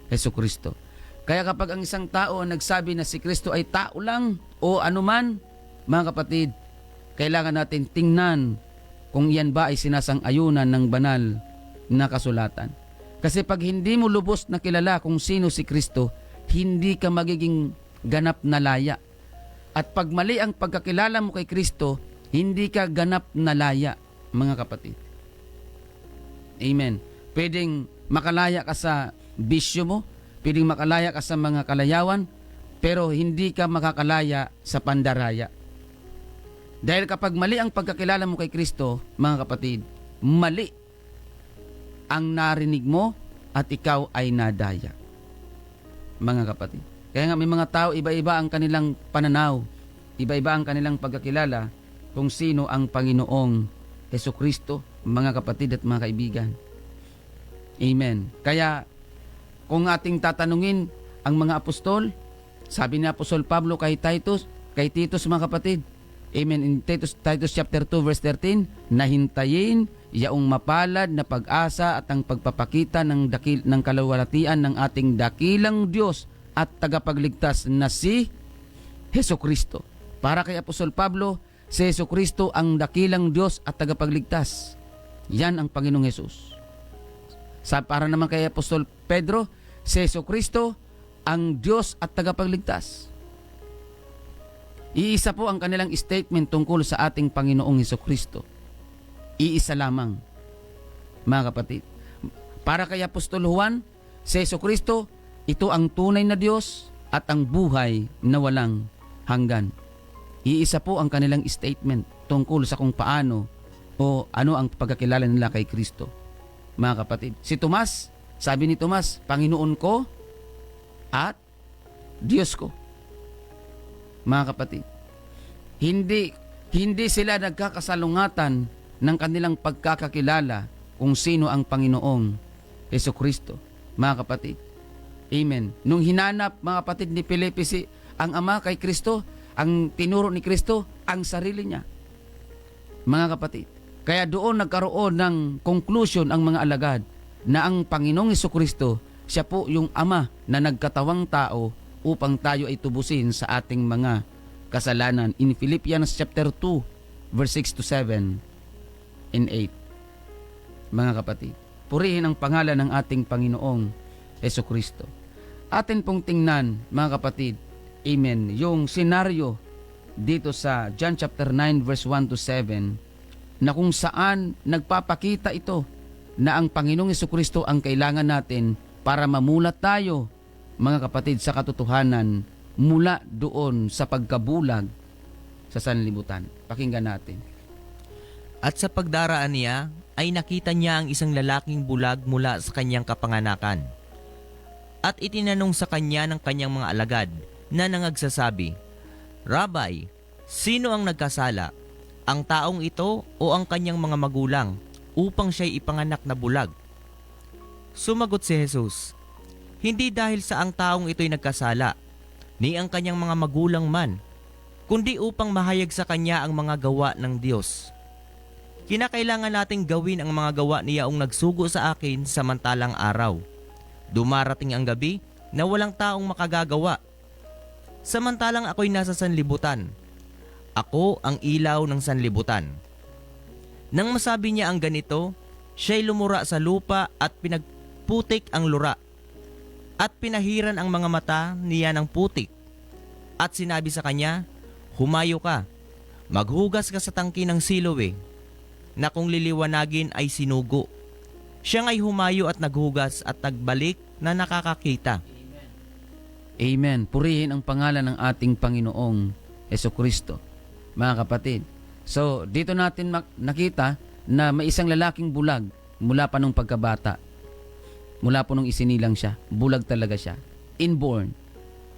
Hesukristo. Kaya kapag ang isang tao nagsabi na si Kristo ay tao lang o anuman, mga kapatid, kailangan natin tingnan kung yan ba ay sinasang-ayunan ng banal na kasulatan. Kasi pag hindi mo lubos na kilala kung sino si Kristo, hindi ka magiging ganap na laya. At pag mali ang pagkakilala mo kay Kristo, hindi ka ganap na laya, mga kapatid. Amen. Pwedeng makalaya ka sa bisyo mo, pwedeng makalaya ka sa mga kalayawan, pero hindi ka makakalaya sa pandaraya. Dahil kapag mali ang pagkakilala mo kay Kristo, mga kapatid, mali ang narinig mo at ikaw ay nadaya. Mga kapatid. Kaya nga may mga tao, iba-iba ang kanilang pananaw, iba-iba ang kanilang pagkakilala kung sino ang Panginoong Hesukristo, mga kapatid at mga kaibigan. Amen. Kaya kung ating tatanungin ang mga apostol, sabi ni Apostol Pablo kay Titus, mga kapatid, amen, in Titus chapter 2 verse 13, nahintayin yaong mapalad na pag-asa at ang pagpapakita ng kalawalatian ng ating dakilang Diyos at tagapagligtas na si Hesukristo. Para kay Apostol Pablo, si Hesukristo ang dakilang Diyos at tagapagligtas. Yan ang Panginoong Hesus. Para naman kay Apostol Pedro, si Hesukristo ang Diyos at tagapagligtas. Iisa po ang kanilang statement tungkol sa ating Panginoong Hesukristo. Iisa lamang, mga kapatid. Para kay Apostol Juan, si Hesukristo, ito ang tunay na Diyos at ang buhay na walang hanggan. Iisa po ang kanilang statement tungkol sa kung paano o ano ang pagkakilala nila kay Kristo. Mga kapatid, si Tomas, sabi ni Tomas, Panginoon ko at Diyos ko. Mga kapatid, hindi sila nagkakasalungatan ng kanilang pagkakakilala kung sino ang Panginoong Jesucristo. Mga kapatid, amen. Nung hinanap, mga kapatid, ni Felipe ang Ama kay Kristo, ang tinuro ni Kristo, ang sarili niya. Mga kapatid, kaya doon nagkaroon ng conclusion ang mga alagad na ang Panginoong Jesucristo, siya po yung Ama na nagkatawang tao upang tayo ay tubusin sa ating mga kasalanan. In Philippians chapter 2, verse 6 to 7 and 8. Mga kapatid, purihin ang pangalan ng ating Panginoong Jesucristo. Atin pong tingnan, mga kapatid, amen, yung senaryo dito sa John chapter 9 verse 1 to 7 na kung saan nagpapakita ito na ang Panginoong Jesucristo ang kailangan natin para mamulat tayo, mga kapatid, sa katotohanan mula doon sa pagkabulag sa sanlibutan. Pakinggan natin. At sa pagdaraan niya, ay nakita niya ang isang lalaking bulag mula sa kanyang kapanganakan. At itinanong sa kanya ng kanyang mga alagad na nangagsasabi, Rabbi, sino ang nagkasala? Ang taong ito o ang kanyang mga magulang upang siya'y ipanganak na bulag? Sumagot si Jesus, hindi dahil sa ang taong ito'y nagkasala, ni ang kanyang mga magulang man, kundi upang mahayag sa kanya ang mga gawa ng Diyos. Kinakailangan nating gawin ang mga gawa niyaong nagsugo sa akin samantalang araw. Dumarating ang gabi na walang taong makagagawa. Samantalang ako'y nasa sanlibutan. Ako ang ilaw ng sanlibutan. Nang masabi niya ang ganito, siya'y lumura sa lupa at pinagputik ang lura. At pinahiran ang mga mata niya ng putik. At sinabi sa kanya, humayo ka, maghugas ka sa tangki ng Siloe, na kung liliwanagin ay sinugo. Siya nga'y humayo at naghugas at nagbalik na nakakakita. Amen. Purihin ang pangalan ng ating Panginoong Jesucristo. Mga kapatid, so dito natin nakita na may isang lalaking bulag mula pa nung pagkabata. Mula po nung isinilang siya, bulag talaga siya. Inborn,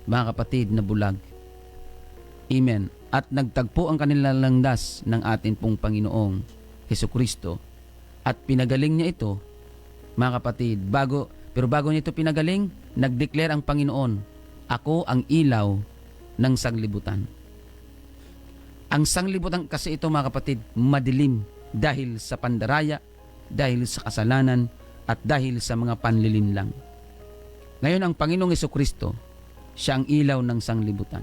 mga kapatid, na bulag. Amen. At nagtagpo ang kanilang landas ng ating pong Panginoong Jesucristo at pinagaling niya ito, mga kapatid. Pero bago niya ito pinagaling, nag-declare ang Panginoon, ako ang ilaw ng sanglibutan. Ang sanglibutan kasi ito, mga kapatid, madilim dahil sa pandaraya, dahil sa kasalanan, at dahil sa mga panlilinlang. Ngayon ang Panginoong Jesucristo, siya ang ilaw ng sanglibutan.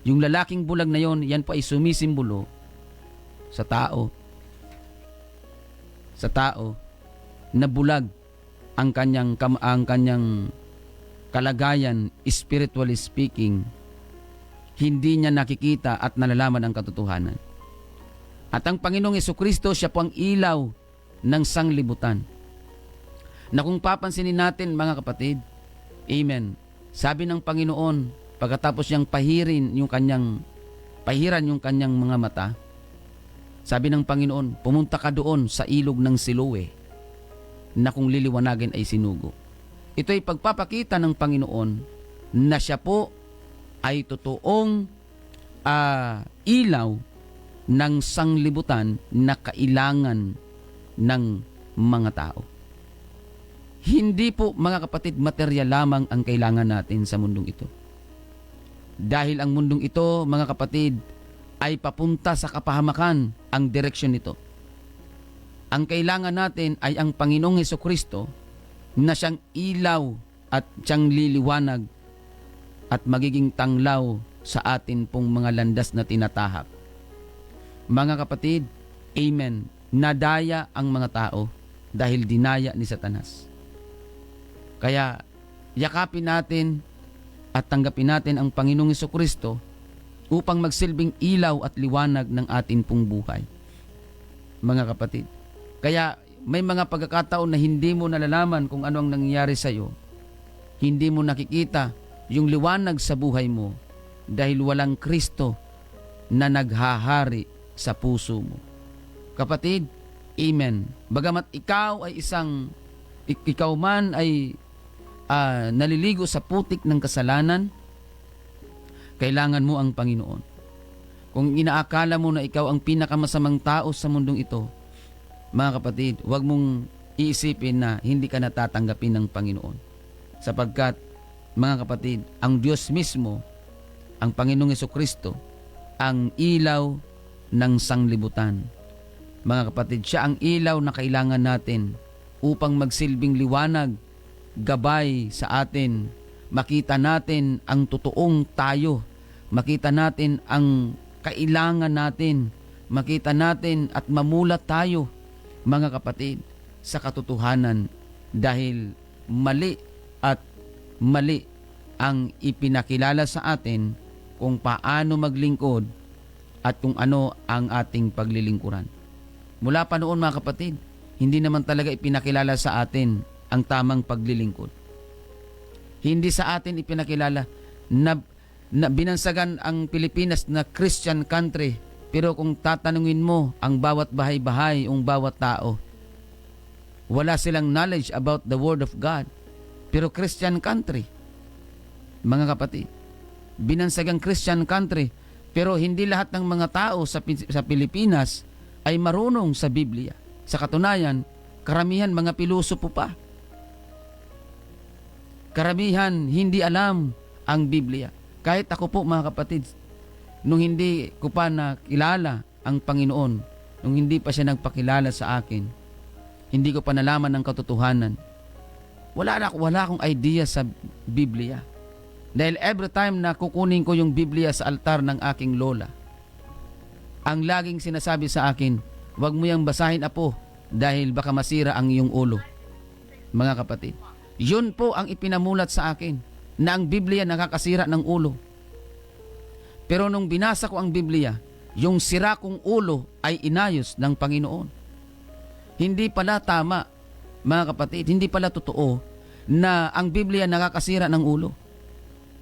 Yung lalaking bulag na yon, yan po ay sumisimbolo sa tao. Sa tao na bulag ang kanyang kalagayan, spiritually speaking, hindi niya nakikita at nalalaman ang katotohanan. At ang Panginoong Jesucristo, siya po ang ilaw ng sanglibutan. Na kung papansinin natin, mga kapatid, amen, sabi ng Panginoon, pagkatapos niyang pahiran yung kanyang mga mata, sabi ng Panginoon, pumunta ka doon sa ilog ng Siloe, na kung liliwanagin ay sinugo. Ito ay pagpapakita ng Panginoon na siya po ay totoong ilaw ng sanglibutan na kailangan ng mga tao. Hindi po, mga kapatid, material lamang ang kailangan natin sa mundong ito. Dahil ang mundong ito, mga kapatid, ay papunta sa kapahamakan ang direksyon nito. Ang kailangan natin ay ang Panginoong Jesucristo na siyang ilaw at siyang liliwanag at magiging tanglaw sa atin pong mga landas na tinatahak. Mga kapatid, amen, nadaya ang mga tao dahil dinaya ni Satanas. Kaya yakapin natin at tanggapin natin ang Panginoong Jesucristo upang magsilbing ilaw at liwanag ng atin pong buhay. Mga kapatid, kaya may mga pagkakataon na hindi mo nalalaman kung ano ang nangyayari sa iyo. Hindi mo nakikita yung liwanag sa buhay mo dahil walang Kristo na naghahari sa puso mo. Kapatid, amen. Bagamat ikaw man ay naliligo sa putik ng kasalanan, kailangan mo ang Panginoon. Kung inaakala mo na ikaw ang pinakamasamang tao sa mundong ito, mga kapatid, huwag mong iisipin na hindi ka natatanggapin ng Panginoon. Sapagkat, mga kapatid, ang Diyos mismo, ang Panginoong Jesucristo, ang ilaw ng sanglibutan. Mga kapatid, siya ang ilaw na kailangan natin upang magsilbing liwanag, gabay sa atin. Makita natin ang totoong tayo. Makita natin ang kailangan natin. Makita natin at mamulat tayo, mga kapatid, sa katotohanan dahil mali ang ipinakilala sa atin kung paano maglingkod at kung ano ang ating paglilingkuran. Mula pa noon, mga kapatid, hindi naman talaga ipinakilala sa atin ang tamang paglilingkod. Hindi sa atin ipinakilala na binansagan ang Pilipinas na Christian country, pero kung tatanungin mo ang bawat bahay-bahay, ang bawat tao, wala silang knowledge about the Word of God. Pero Christian country, mga kapatid, binansagang Christian country, pero hindi lahat ng mga tao sa Pilipinas ay marunong sa Biblia. Sa katunayan, karamihan mga pilosopo pa. Karamihan hindi alam ang Biblia. Kahit ako po, mga kapatid, nung hindi ko pa nakilala ang Panginoon, nung hindi pa siya nagpakilala sa akin, hindi ko pa nalaman ang katotohanan, wala akong idea sa Biblia. Dahil every time na kukunin ko yung Biblia sa altar ng aking lola, ang laging sinasabi sa akin, huwag mo yang basahin, apo, dahil baka masira ang iyong ulo. Mga kapatid, yun po ang ipinamulat sa akin, na ang Biblia nakakasira ng ulo. Pero nung binasa ko ang Biblia, yung sira kong ulo ay inayos ng Panginoon. Hindi pala tama, mga kapatid, hindi pala totoo na ang Biblia nakakasira ng ulo.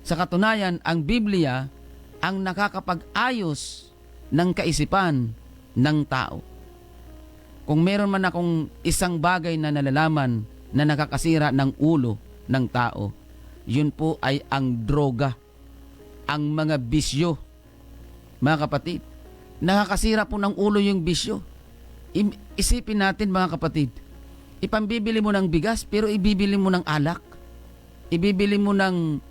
Sa katunayan, ang Biblia ang nakakapag-ayos ng kaisipan ng tao. Kung meron man akong isang bagay na nalalaman na nakakasira ng ulo ng tao, yun po ay ang droga, ang mga bisyo. Mga kapatid, nakakasira po ng ulo yung bisyo. Isipin natin, mga kapatid, ipambibili mo ng bigas pero ibibili mo ng alak. Ibibili mo ng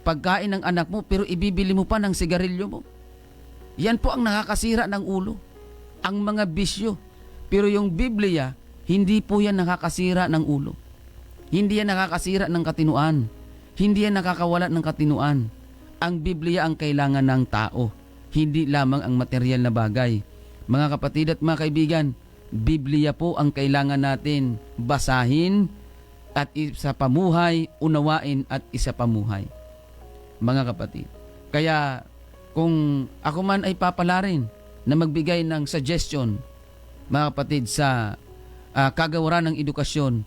pagkain ng anak mo pero ibibili mo pa ng sigarilyo mo. Yan po ang nakakasira ng ulo, ang mga bisyo. Pero yung Biblia, hindi po yan nakakasira ng ulo. Hindi yan nakakasira ng katinuan. Hindi yan nakakawala ng katinuan. Ang Biblia ang kailangan ng tao, hindi lamang ang material na bagay. Mga kapatid at mga kaibigan, Biblia po ang kailangan natin basahin at isa pamuhay, unawain at isa pamuhay. Mga kapatid, kaya kung ako man ay papalarin na magbigay ng suggestion, mga kapatid, sa kagawaran ng edukasyon,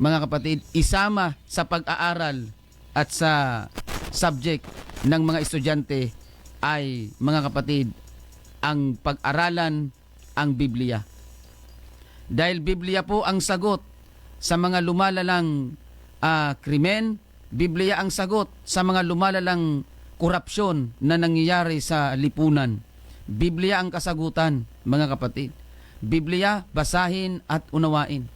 mga kapatid, isama sa pag-aaral at sa subject ng mga estudyante ay, mga kapatid, ang pag-aralan ang Biblia. Dahil Biblia po ang sagot sa mga lumalalang krimen, Biblia ang sagot sa mga lumalalang korupsyon na nangyayari sa lipunan. Biblia ang kasagutan, mga kapatid. Biblia, basahin at unawain.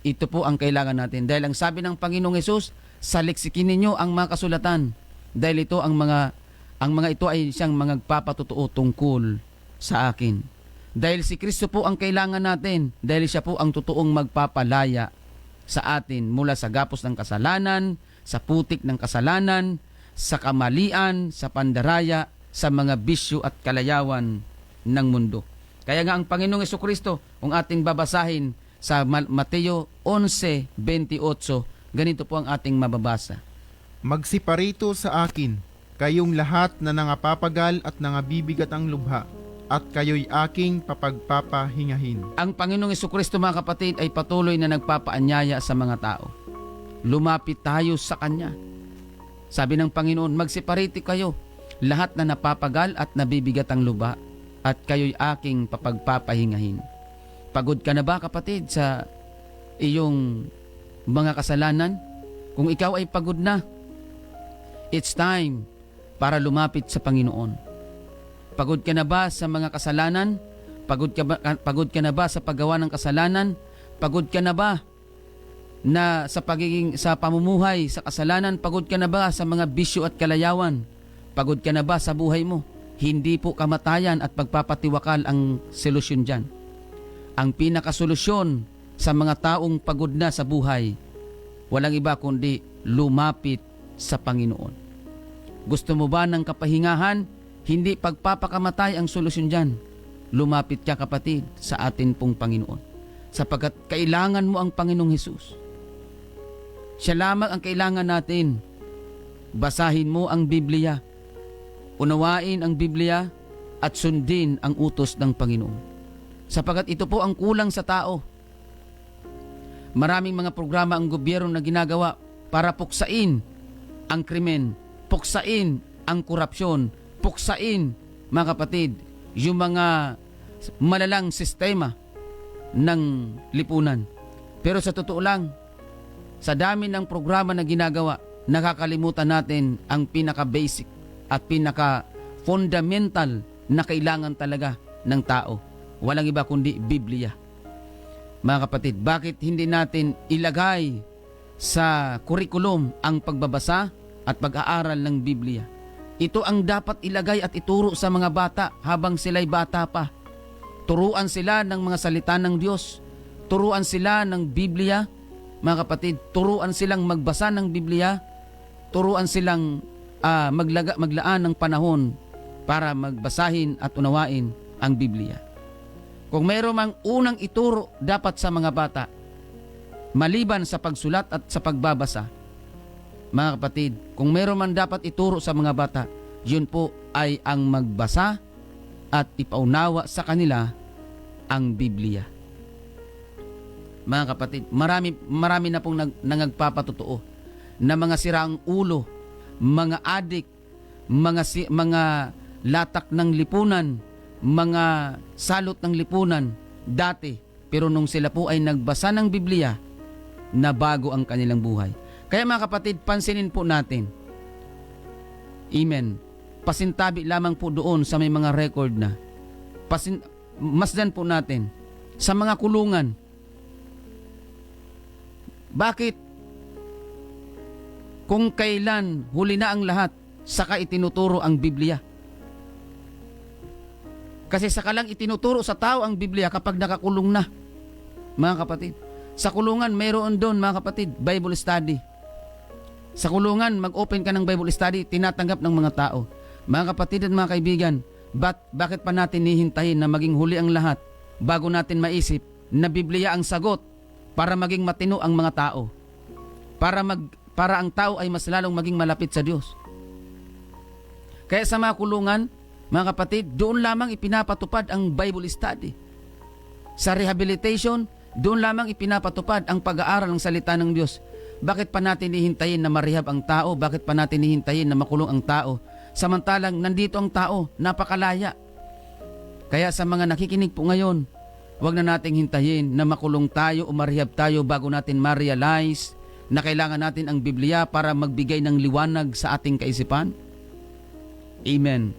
Ito po ang kailangan natin. Dahil ang sabi ng Panginoong Hesus, saliksikin ninyo ang mga kasulatan. Dahil ito ang mga ito ay siyang magpapatotoo tungkol sa akin. Dahil si Kristo po ang kailangan natin. Dahil siya po ang totoong magpapalaya sa atin mula sa gapos ng kasalanan, sa putik ng kasalanan, sa kamalian, sa pandaraya, sa mga bisyo at kalayawan ng mundo. Kaya nga ang Panginoong Jesucristo, kung ating babasahin sa Mateo 11:28, ganito po ang ating mababasa. Magsiparito sa akin, kayong lahat na nangapapagal at nangabibigat ang lubha, at kayo'y aking papagpapahingahin. Ang Panginoong Jesucristo, mga kapatid, ay patuloy na nagpapaanyaya sa mga tao. lumapit tayo sa Kanya. Sabi ng Panginoon, magseparate kayo, lahat na napapagal at nabibigat ang luba, at kayo'y aking papagpapahingahin. Pagod ka na ba, kapatid, sa iyong mga kasalanan? Kung ikaw ay pagod na, it's time para lumapit sa Panginoon. Pagod ka na ba sa mga kasalanan? Pagod ka na ba sa paggawa ng kasalanan? Pagod ka na ba na sa pamumuhay sa kasalanan? Pagod ka na ba sa mga bisyo at kalayawan? Pagod ka na ba sa buhay mo? Hindi po kamatayan at pagpapatiwakal ang solusyon dyan. Ang pinakasolusyon sa mga taong pagod na sa buhay, walang iba kundi lumapit sa Panginoon. Gusto mo ba ng kapahingahan? Hindi pagpapakamatay ang solusyon dyan. Lumapit ka, kapatid, sa atin pong Panginoon. Sapagkat kailangan mo ang Panginoong Hesus. Siya lamang ang kailangan natin. Basahin mo ang Biblia. Unawain ang Biblia at sundin ang utos ng Panginoon. Sapagkat ito po ang kulang sa tao. Maraming mga programa ang gobyerno na ginagawa para puksain ang krimen, puksain ang korupsyon, puksain, mga kapatid, yung mga malalang sistema ng lipunan. Pero sa totoo lang, sa dami ng programa na ginagawa, nakakalimutan natin ang pinaka-basic at pinaka-fundamental na kailangan talaga ng tao. Walang iba kundi Biblia. Mga kapatid, bakit hindi natin ilagay sa kurikulum ang pagbabasa at pag-aaral ng Biblia? Ito ang dapat ilagay at ituro sa mga bata habang sila'y bata pa. Turuan sila ng mga salita ng Diyos. Turuan sila ng Biblia. Mga kapatid, turuan silang magbasa ng Biblia. Turuan silang maglaan ng panahon para magbasahin at unawain ang Biblia. Kung mayroon mang unang ituro dapat sa mga bata, maliban sa pagsulat at sa pagbabasa, mga kapatid, kung mayroon man dapat ituro sa mga bata, yun po ay ang magbasa at ipaunawa sa kanila ang Biblia. Mga kapatid, marami na pong nangagpapatotoo na mga siraang ulo, mga adik, mga latak ng lipunan, mga salot ng lipunan dati, pero nung sila po ay nagbasa ng Biblia, nabago ang kanilang buhay. Kaya mga kapatid, pansinin po natin. Amen. Pasintabi lamang po doon sa may mga record na. Masdan po natin sa mga kulungan. Bakit? Kung kailan huli na ang lahat, saka itinuturo ang Biblia. Kasi saka lang itinuturo sa tao ang Biblia kapag nakakulong na. Mga kapatid, sa kulungan mayroon doon, mga kapatid, Bible study. Sa kulungan, mag-open ka ng Bible study, tinatanggap ng mga tao. Mga kapatid at mga kaibigan, bakit pa natin hihintayin na maging huli ang lahat bago natin maisip na Biblia ang sagot para maging matino ang mga tao? Para ang tao ay mas lalong maging malapit sa Diyos. Kaya sa mga kulungan, mga kapatid, doon lamang ipinapatupad ang Bible study. Sa rehabilitation, doon lamang ipinapatupad ang pag-aaral ng salita ng Diyos. Bakit pa natin hihintayin na marehab ang tao? Bakit pa natin hihintayin na makulong ang tao? Samantalang nandito ang tao, napakalaya. Kaya sa mga nakikinig po ngayon, huwag na nating hintayin na makulong tayo o marehab tayo bago natin ma-realize na kailangan natin ang Biblia para magbigay ng liwanag sa ating kaisipan. Amen.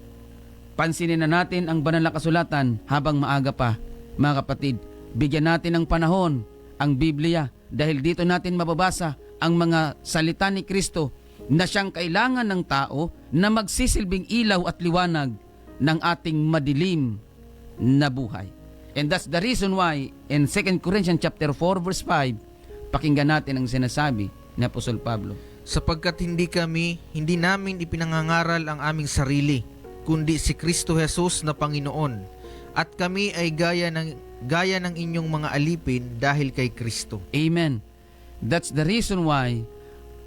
Pansinin na natin ang banal na kasulatan habang maaga pa. Mga kapatid, bigyan natin ng panahon ang Biblia dahil dito natin mababasa ang mga salita ni Kristo na siyang kailangan ng tao na magsisilbing ilaw at liwanag ng ating madilim na buhay. And that's the reason why in 2 Corinthians chapter 4 verse 5, pakinggan natin ang sinasabi ni Apostol Pablo. Sapagkat hindi namin ipinangangaral ang aming sarili, kundi si Kristo Jesus na Panginoon, at kami ay gaya ng inyong mga alipin dahil kay Kristo. Amen. That's the reason why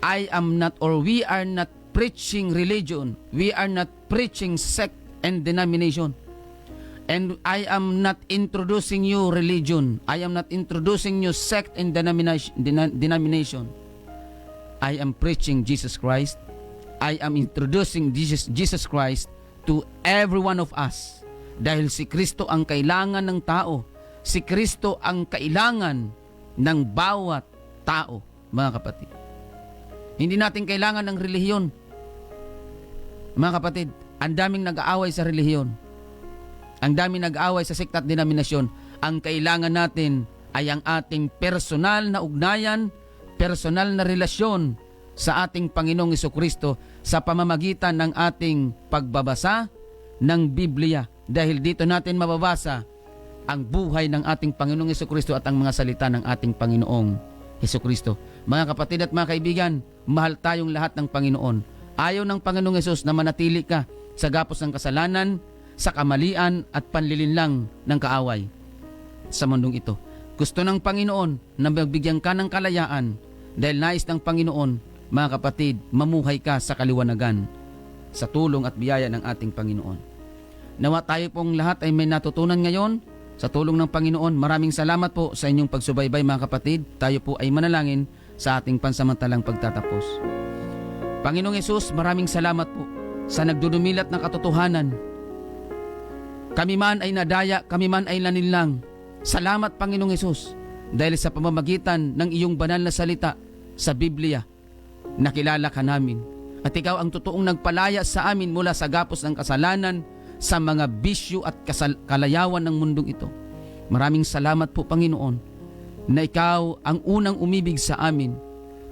we are not preaching religion. We are not preaching sect and denomination. And I am not introducing you religion. I am not introducing you sect and denomination. I am preaching Jesus Christ. I am introducing Jesus Christ to every one of us. Dahil si Kristo ang kailangan ng tao. Si Kristo ang kailangan ng bawat tao, mga kapatid. Hindi natin kailangan ng relihiyon. Mga kapatid, ang daming nag-aaway sa relihiyon. Ang daming nag-aaway sa sekta at denominasyon. Ang kailangan natin ay ang ating personal na ugnayan, personal na relasyon sa ating Panginoong Jesucristo sa pamamagitan ng ating pagbabasa ng Biblia. Dahil dito natin mababasa ang buhay ng ating Panginoong Jesucristo at ang mga salita ng ating Panginoong Jesucristo. Mga kapatid at mga kaibigan, mahal tayong lahat ng Panginoon. Ayaw ng Panginoong Hesus na manatili ka sa gapos ng kasalanan, sa kamalian at panlilinlang ng kaaway sa mundong ito. Gusto ng Panginoon na magbigyan ka ng kalayaan dahil nais ng Panginoon, mga kapatid, mamuhay ka sa kaliwanagan sa tulong at biyaya ng ating Panginoon. Nawa tayo pong lahat ay may natutunan ngayon sa tulong ng Panginoon. Maraming salamat po sa inyong pagsubaybay, mga kapatid. Tayo po ay manalangin sa ating pansamantalang pagtatapos. Panginoong Hesus, maraming salamat po sa nagdudumilat ng katotohanan. Kami man ay nadaya, kami man ay naninlang. Salamat, Panginoong Hesus, dahil sa pamamagitan ng iyong banal na salita sa Biblia, nakilala ka namin. At ikaw ang totoong nagpalaya sa amin mula sa gapos ng kasalanan, sa mga bisyo at kalayawan ng mundong ito. Maraming salamat po, Panginoon, na ikaw ang unang umibig sa amin,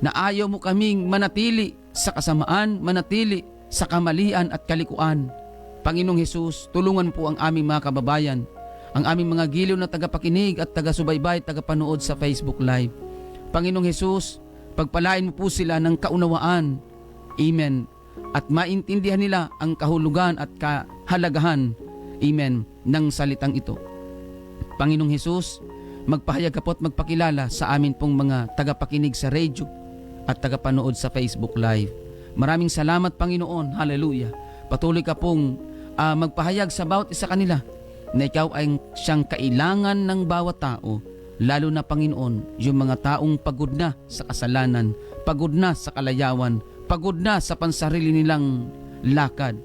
na ayaw mo kaming manatili sa kasamaan, manatili sa kamalian at kalikuan. Panginoong Hesus, tulungan po ang aming mga kababayan, ang aming mga giliw na tagapakinig at taga-subaybay, tagapanood sa Facebook Live. Panginoong Hesus, pagpalain mo po sila ng kaunawaan. Amen. At maintindihan nila ang kahulugan at kahalagahan, amen, ng salitang ito. Panginoong Hesus, magpahayag ka po at magpakilala sa amin pong mga tagapakinig sa radio at tagapanood sa Facebook Live. Maraming salamat, Panginoon. Hallelujah. Patuloy ka pong magpahayag sa bawat isa kanila na ikaw ay siyang kailangan ng bawat tao, lalo na, Panginoon, yung mga taong pagod na sa kasalanan, pagod na sa kalayawan, pagod na sa pansarili nilang lakad.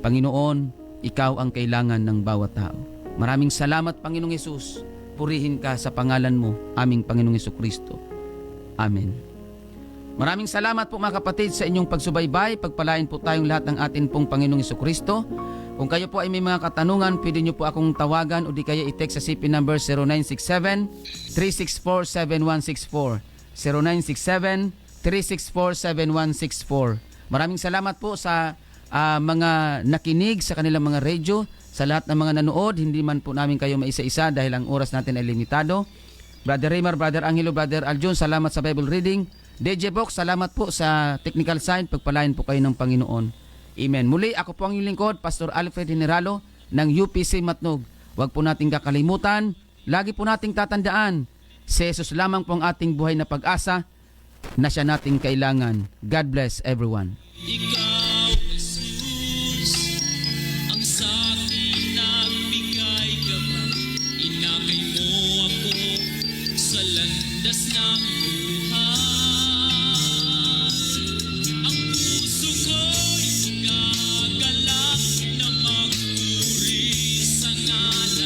Panginoon, ikaw ang kailangan ng bawat tao. Maraming salamat, Panginoong Hesus. Purihin ka sa pangalan mo, aming Panginoong Hesukristo. Amen. Maraming salamat po, mga kapatid, sa inyong pagsubaybay. Pagpalain po tayong lahat ng atin pong Panginoong Hesukristo. Kung kayo po ay may mga katanungan, pwede nyo po akong tawagan o di kaya i-text sa CP number 0967-364-7164. 0967-364-7164. Maraming salamat po sa mga nakinig sa kanilang mga radio, sa lahat ng mga nanood. Hindi man po namin kayo maisa-isa dahil ang oras natin ay limitado. Brother Raymar, Brother Angelo, Brother Aljon, salamat sa Bible reading. DJ Box, salamat po sa technical side. Pagpalain po kayo ng Panginoon. Amen. Muli, ako po ang inyong lingkod, Pastor Alfred Generalo ng UPC Matnog. Huwag po nating kakalimutan, lagi po nating tatandaan, si Jesus lamang po ang ating buhay na pag-asa na siya nating kailangan. God bless everyone. Ikaw, Jesus, ang sa akin nagbigay gabay. Inakay mo ako sa landas ng buhay. Ang puso ko'y gagalak na magpuri sa ngalan